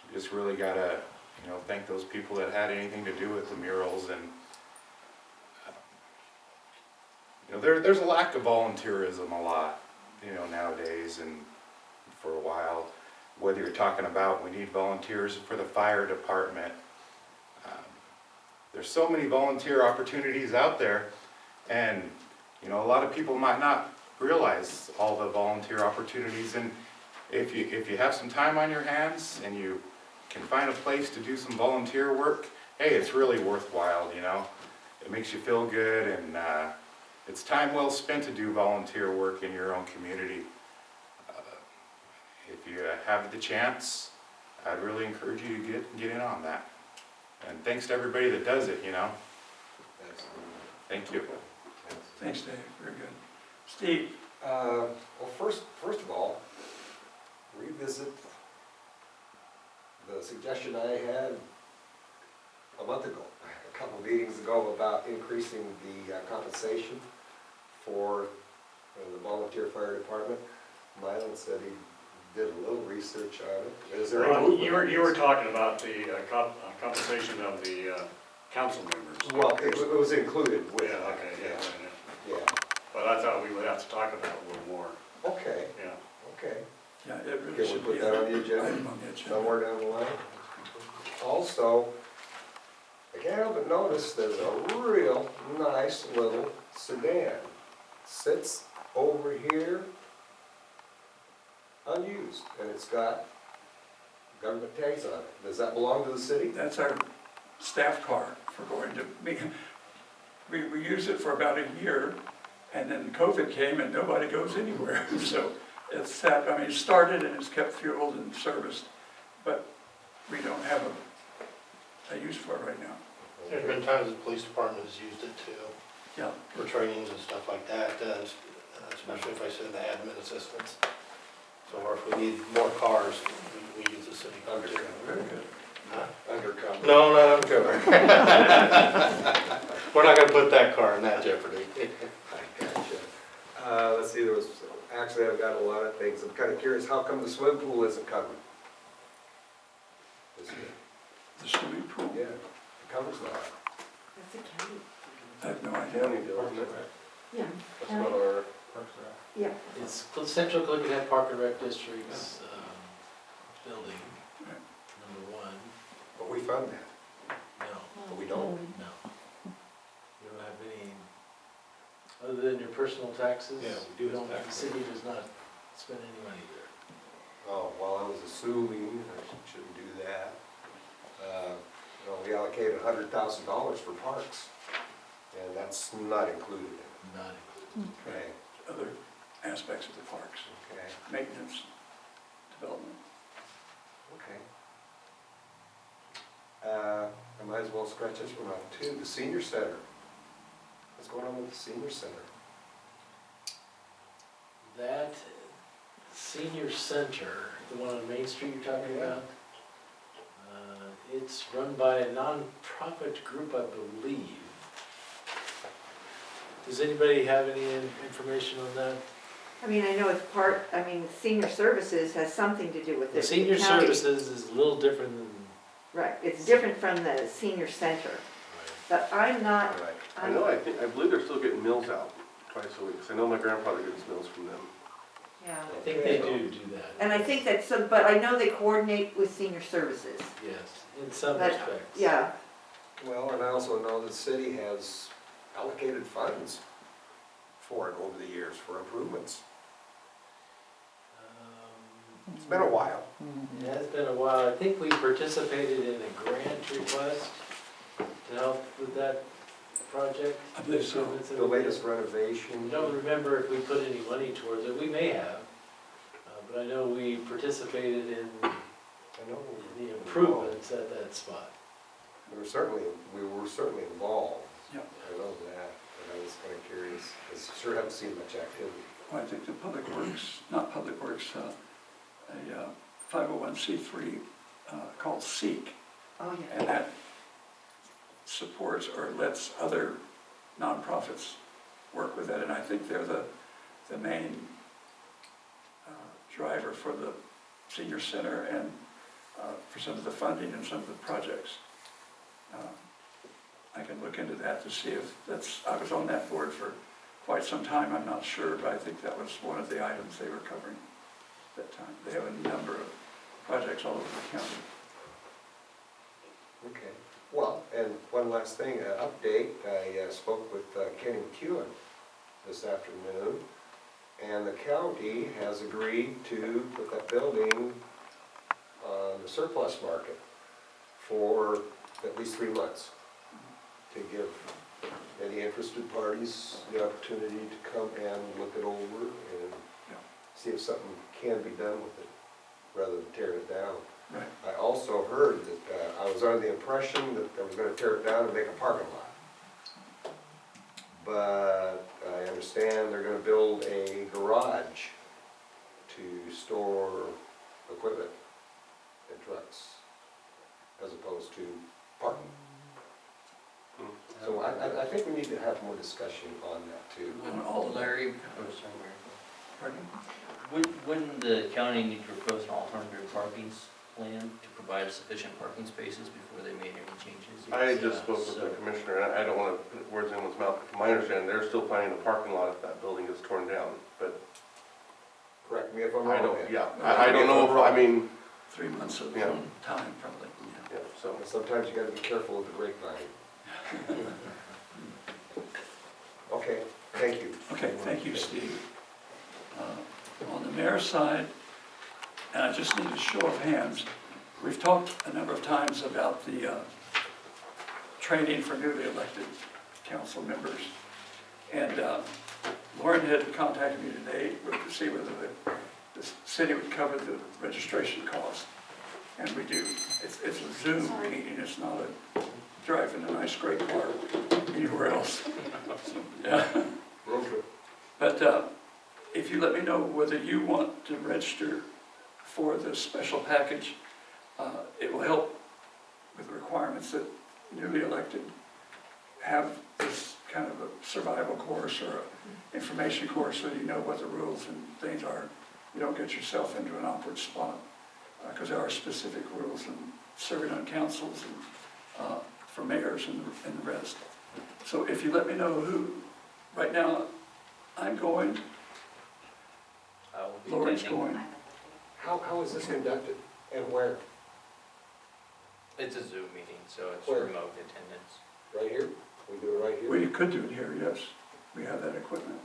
you just really gotta you know, thank those people that had anything to do with the murals. And you know, there's a lack of volunteerism a lot, you know, nowadays and for a while. Whether you're talking about we need volunteers for the fire department, there's so many volunteer opportunities out there, and you know, a lot of people might not realize all the volunteer opportunities. And if you have some time on your hands and you can find a place to do some volunteer work, hey, it's really worthwhile. You know, it makes you feel good, and it's time well spent to do volunteer work in your own community. If you have the chance, I'd really encourage you to get in on that. And thanks to everybody that does it, you know. Thank you. Thanks, Dave, very good. Steve? Well, first of all, revisit the suggestion I had a month ago, a couple meetings ago, about increasing the compensation for the volunteer fire department. Mylan said he did a little research on it. Is there any movement You on were this? talking about the compensation of the council members. Well, it was included with. Yeah, okay, yeah. Yeah, But I thought we would have to talk about it a little more, okay, yeah. okay. Yeah, it really Can we should put be that an on the agenda? item on the agenda. Somewhere down the line. Also, I can't help but notice there's a real nice little sedan. Sits over here unused, and it's got government tags on it. Does that belong to the city? That's our staff car for going to, we used it for about a year, and then COVID came and nobody goes anywhere. So it's sat, I mean, it started and it's kept fueled and serviced, but we don't have a use for it right now. There's been times the police department has used it too, Yeah, for trainings and stuff like that, especially if I send the admin assistants. So, or if we need more cars, we use the city car too. very good. Undercover. No, not undercover. We're not gonna put that car in that jeopardy. Gotcha. Let's see, actually I've got a lot of things. I'm kind of curious, how come the swimming pool isn't covered? This year? The swimming pool? Yeah, it covers that. That's a county. I have no idea. County deal, isn't it? Yeah. That's not our, Yeah. It's Central Clicketed Park and Rec District's building, number one. But we fund that, No, but we don't. no. You don't have any, other than your personal taxes? Yeah, we do you don't- tax. The city does not spend any money there. Oh, well, I was assuming I shouldn't do that. You know, we allocated $100,000 for parks, and that's not included in it. Not included. Okay, Other aspects of the parks, okay, maintenance, development. okay. I might as well scratch this one off too. The senior center. What's going on with the senior center? That senior center, the one on Main Street you're talking Yeah. about, it's run by a non-profit group, I believe. Does anybody have any information on that? I mean, I know it's part, I mean, senior services has something to do with The it. senior county- services is a little different than. Right, it's different from the senior center, but I'm not, All right. I know, I believe they're still getting meals out twice a week, 'cause I know my grandfather gets meals from them. yeah. I think they do that. And I think that's some, but I know they coordinate with senior services. Yes, in some But, respects. Yeah, Well, and I also know the city has allocated funds for it over the years for improvements. It's been a while. It has been a while. I think we participated in a grant request to help with that project. I believe so. Improvements that The we did. latest renovation. I don't remember if we put any money towards it. We may have. But I know we participated in I know. the improvements at that spot. We were certainly involved. Yep. I know that, but I was kind of curious, because sure haven't seen much activity. Well, I think the Public Works, not Public Works, a 501c3 called SEEK, oh, yeah. and that supports or lets other nonprofits work with it, and I think they're the main driver for the senior center, and for some of the funding and some of the projects. I can look into that to see if I was on that board for quite some time, I'm not sure, but I think that was one of the items they were covering at that time. They have a number of projects all over the county. Okay, well, and one last thing, an update, I spoke with Kenny McEwen this afternoon, and the county has agreed to put that building on the surplus market for at least 3 months, to give any interested parties the opportunity to come and look it over and see if something can be done with it, rather than tear it down. Right. I also heard that, I was under the impression that they were gonna tear it down and make a parking lot. But I understand they're gonna build a garage to store equipment and trucks, as opposed to parking. So I think we need to have more discussion on that too. On all of that. Larry, Pardon? wouldn't the county need to propose an alternative parking plan to provide sufficient parking spaces before they made any changes? I just spoke with the commissioner, and I don't want to put words in anyone's mouth, but from my understanding, they're still planning a parking lot if that building is torn down, but Correct me if I'm I wrong. don't, man. yeah, I don't know, if I mean, 3 months of Yeah. time, probably. yeah, so. Sometimes you gotta be careful with the grapevine. Okay, thank you. Okay, thank you, Steve. On the mayor's side, and I just need a show of hands, we've talked a number of times about the training for newly elected council members. And Lauren had contacted me today to see whether the city would cover the registration cost. And we do. It's a Zoom meeting, it's not a driving a nice great car anywhere else. Yeah. Road trip. But if you let me know whether you want to register for this special package, it will help with the requirements that newly elected have this kind of a survival course or a information course, so you know what the rules and things are. You don't get yourself into an awkward spot, because there are specific rules in serving on councils and for mayors and the rest. So if you let me know who, right now, I'm going, I will be Lori's attending. going. How is this conducted and where? It's a Zoom meeting, so it's Where? remote attendance. Right here? We do it right here? We could do it here, yes. We have that equipment.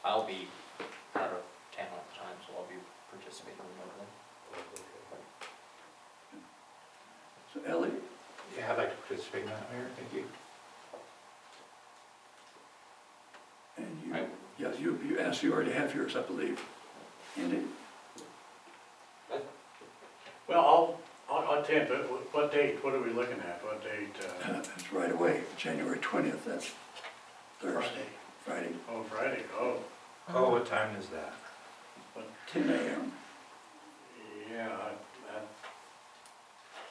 I'll be out of town at the time, so I'll be participating remotely. So Ellie, Yeah, I'd like to participate in that, Mayor, thank you. and you, yeah, you asked, you already have yours, I believe. Andy? Well, I'll attend, but what date, what are we looking at, what date? That's right away, January 20th, that's Thursday, Friday, Oh, Friday, oh, Oh, what time is that? 10 a.m. yeah,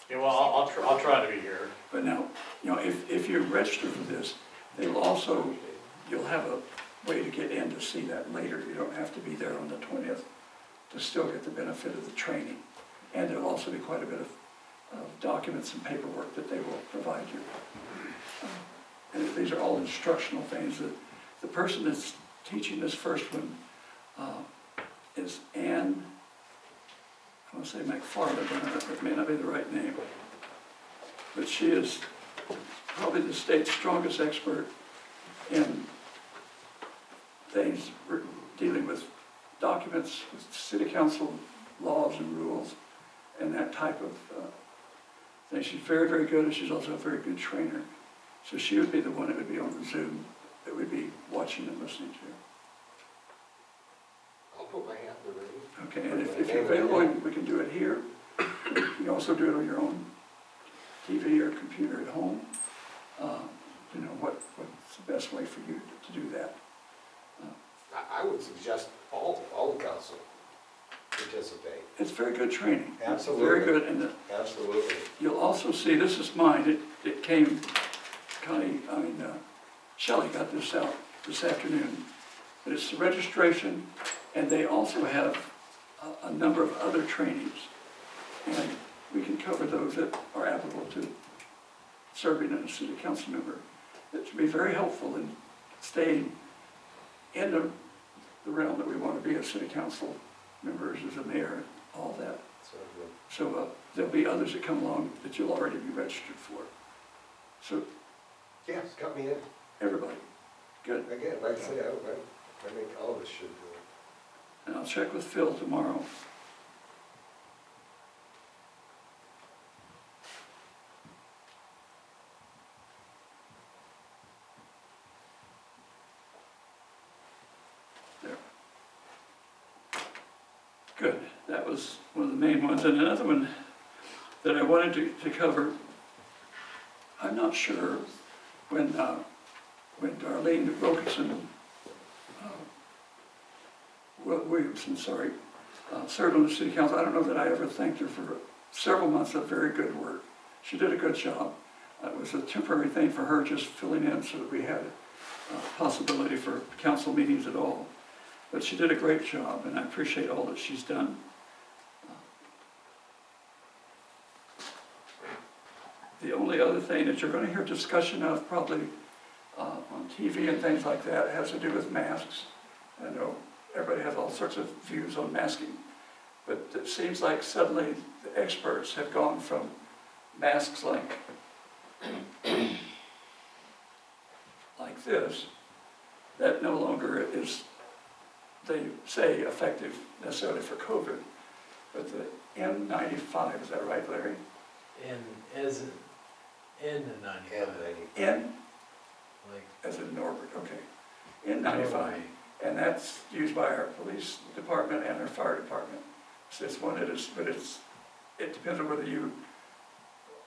yeah, well, I'll try to be here. But now, you know, if you register for this, they'll also, you'll have a way to get in to see that later. You don't have to be there on the 20th to still get the benefit of the training. And there'll also be quite a bit of documents and paperwork that they will provide you. And these are all instructional things. That the person that's teaching this first one is Ann, I want to say McFarland, but it may not be the right name. But she is probably the state's strongest expert in things dealing with documents, with city council laws and rules, and that type of thing. She's very, very good, and she's also a very good trainer. So she would be the one that would be on the Zoom, that would be watching and listening to. I'll put my hat in the ring. Okay, and if you're available, we can do it here. You can also do it on your own TV or computer at home. You know, what's the best way for you to do that? I would suggest all the council participate. It's very good training. Absolutely. Very good, and Absolutely. you'll also see, this is mine, it came, Shelley got this out this afternoon. But it's the registration, and they also have a number of other trainings And we can cover those that are applicable to serving as a city council member. It should be very helpful in staying in the realm that we want to be as city council members, as a mayor, all that. So there'll be others that come along that you'll already be registered for. So Yes, cut me in. everybody, good. Again, like I say, I think all of us should do it. And I'll check with Phil tomorrow. There. Good, that was one of the main ones. And another one that I wanted to cover, I'm not sure when Darlene Wilkinson, Williamson, served on the city council, I don't know that I ever thanked her for several months of very good work. She did a good job. It was a temporary thing for her, just filling in so that we had a possibility for council meetings at all. But she did a great job, and I appreciate all that she's done. The only other thing that you're going to hear discussion of probably on TV and things like that has to do with masks. I know everybody has all sorts of views on masking, but it seems like suddenly the experts have gone from masks like this, that no longer is, they say, effective necessarily for COVID, but the N95, is that right, Larry? As in the 95. N, Like, as in Norbert, okay. N95, and that's used by our police department and our fire department. So it's one that is, but it depends on whether you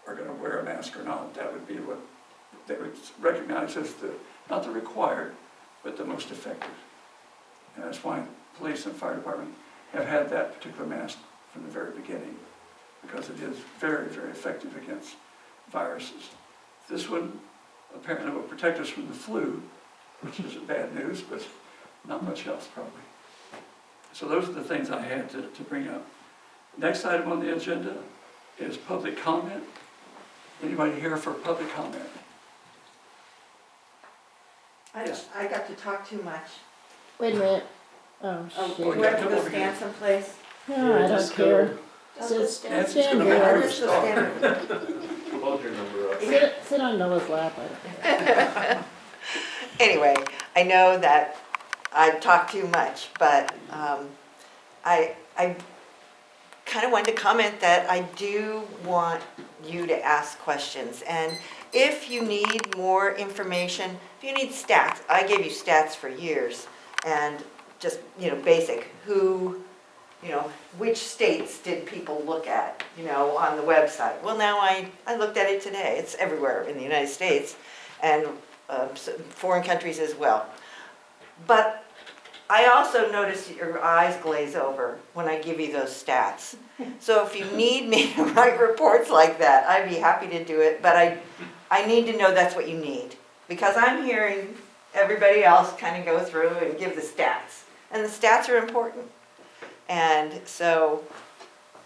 are going to wear a mask or not. That would be what they would recognize as the, not the required, but the most effective. And that's why police and fire department have had that particular mask from the very beginning, because it is very, very effective against viruses. This one apparently will protect us from the flu, which isn't bad news, but not much else probably. So those are the things I had to bring up. Next item on the agenda is public comment. Anybody here for public comment? Yes. I got to talk too much. Wait a minute. Oh, Oh, shit. we do I have to come go over stand here. someplace? No, I don't care. Just Sit, Nancy's stand gonna there. make I'll just go stand. Hold your number up. Sit on Noah's lap. I don't care. Anyway, I know that I've talked too much, but I kind of wanted to comment that I do want you to ask questions. And if you need more information, if you need stats, I gave you stats for years, and just, basic, which states did people look at, on the website? Well, now I looked at it today. It's everywhere in the United States, and foreign countries as well. But I also notice your eyes glaze over when I give you those stats. So if you need me to write reports like that, I'd be happy to do it, but I need to know that's what you need. Because I'm hearing everybody else kind of go through and give the stats. And the stats are important. And so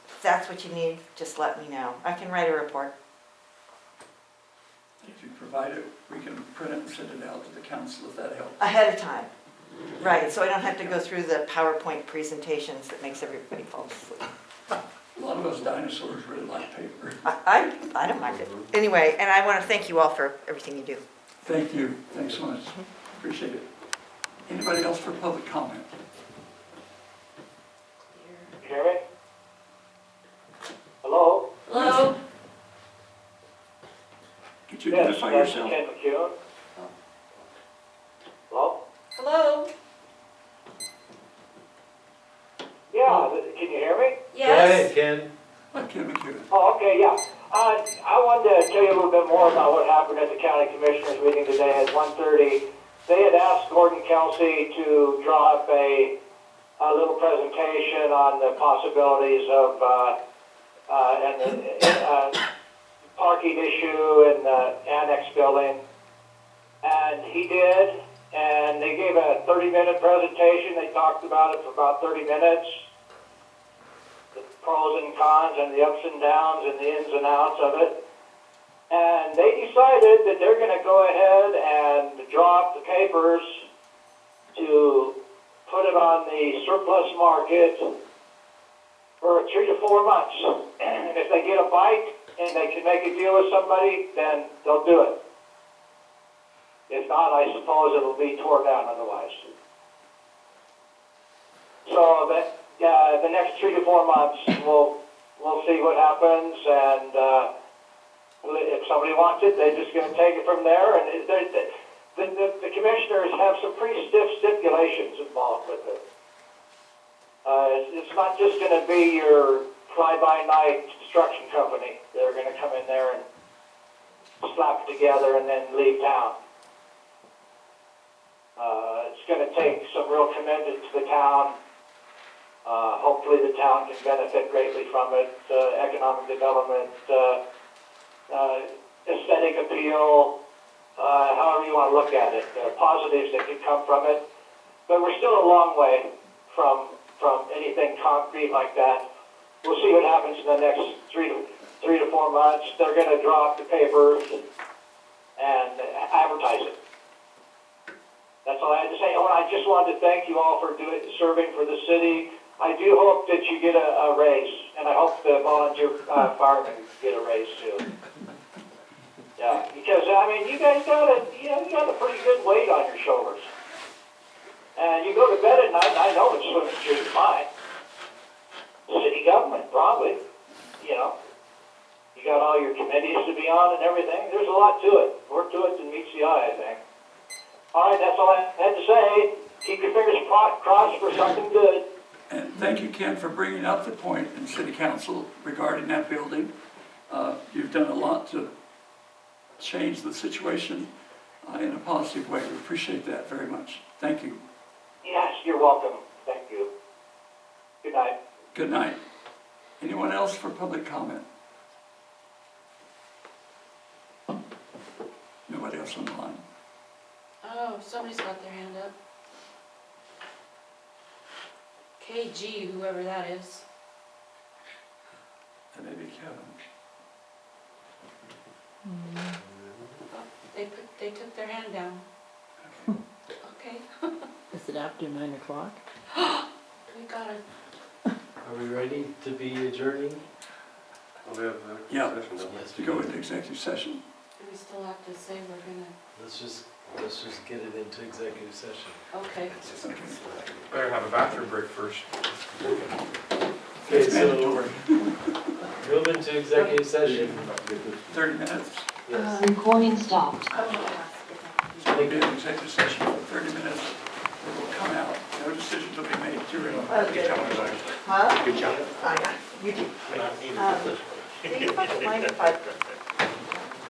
if that's what you need, just let me know. I can write a report. If you provide it, we can print it and send it out to the council if that helps. Ahead of time. Right, so I don't have to go through the PowerPoint presentations that makes everybody fall asleep. A lot of those dinosaurs really like paper. I don't mind it. Anyway, and I want to thank you all for everything you do. Thank you. Thanks so much. Appreciate it. Anybody else for public comment? You hear me? Hello? Hello? Could you Yes, identify that's yourself? Ken McEwen. Hello? Hello? Yeah, can you hear me? Go ahead, Ken. Like Kim McEwen. Oh, okay, yeah. I wanted to tell you a little bit more about what happened at the county commissioners meeting today at 1:30. They had asked Gordon Kelsey to draw up a little presentation on the possibilities of the parking issue and the annex building. And he did, and they gave a 30-minute presentation. They talked about it for about 30 minutes. the pros and cons and the ups and downs and the ins and outs of it. And they decided that they're gonna go ahead and draw up the papers to put it on the surplus market for 3 to 4 months. And if they get a bite and they can make a deal with somebody, then they'll do it. If not, I suppose it'll be torn down otherwise. So that, the next 3 to 4 months, we'll see what happens, and, if somebody wants it, they're just gonna take it from there, and the commissioners have some pretty stiff stipulations involved with it. It's not just gonna be your fly-by-night construction company. They're gonna come in there and slap it together and then leave town. It's gonna take some real commitment to the town. Hopefully the town can benefit greatly from it, economic development, aesthetic appeal, however you want to look at it, positives that could come from it. But we're still a long way from anything concrete like that. We'll see what happens in the next 3 to 4 months. They're going to draw up the papers and advertise it. That's all I had to say. Oh, and I just wanted to thank you all for serving for the city. I do hope that you get a raise, and I hope the volunteer firemen get a raise too. Yeah, because I mean, you guys got a pretty good weight on your shoulders, and you go to bed at night. And I know it's swimming through your mind. City government, probably. You know, you got all your committees to be on and everything. There's a lot to it. More to it than meets the eye, I think. All right, that's all I had to say. Keep your fingers crossed for something good. And thank you, Ken, for bringing up the point in City Council regarding that building. You've done a lot to change the situation in a positive way. We appreciate that very much. Thank you. Yes, you're welcome. Thank you. Good night. Good night. Anyone else for public comment? Nobody else on the line? Oh, somebody's got their hand up. KG, whoever that is. That may be Kevin. They took their hand down. Okay. Is it after 9 o'clock? We gotta, Are we ready to be adjourning? We have the Yeah. session, don't we? Yes, To go into executive session. do we still have to say we're gonna, Let's just get it into executive session. okay. Okay. Better have a bathroom break first. Okay, It's so mandatory. move into executive session. 30 minutes. Yes. Recording stopped. So we'll be in executive session for 30 minutes. We will come out. No decisions will be made during. Huh? Good job. Fine, you do. Do you mind if I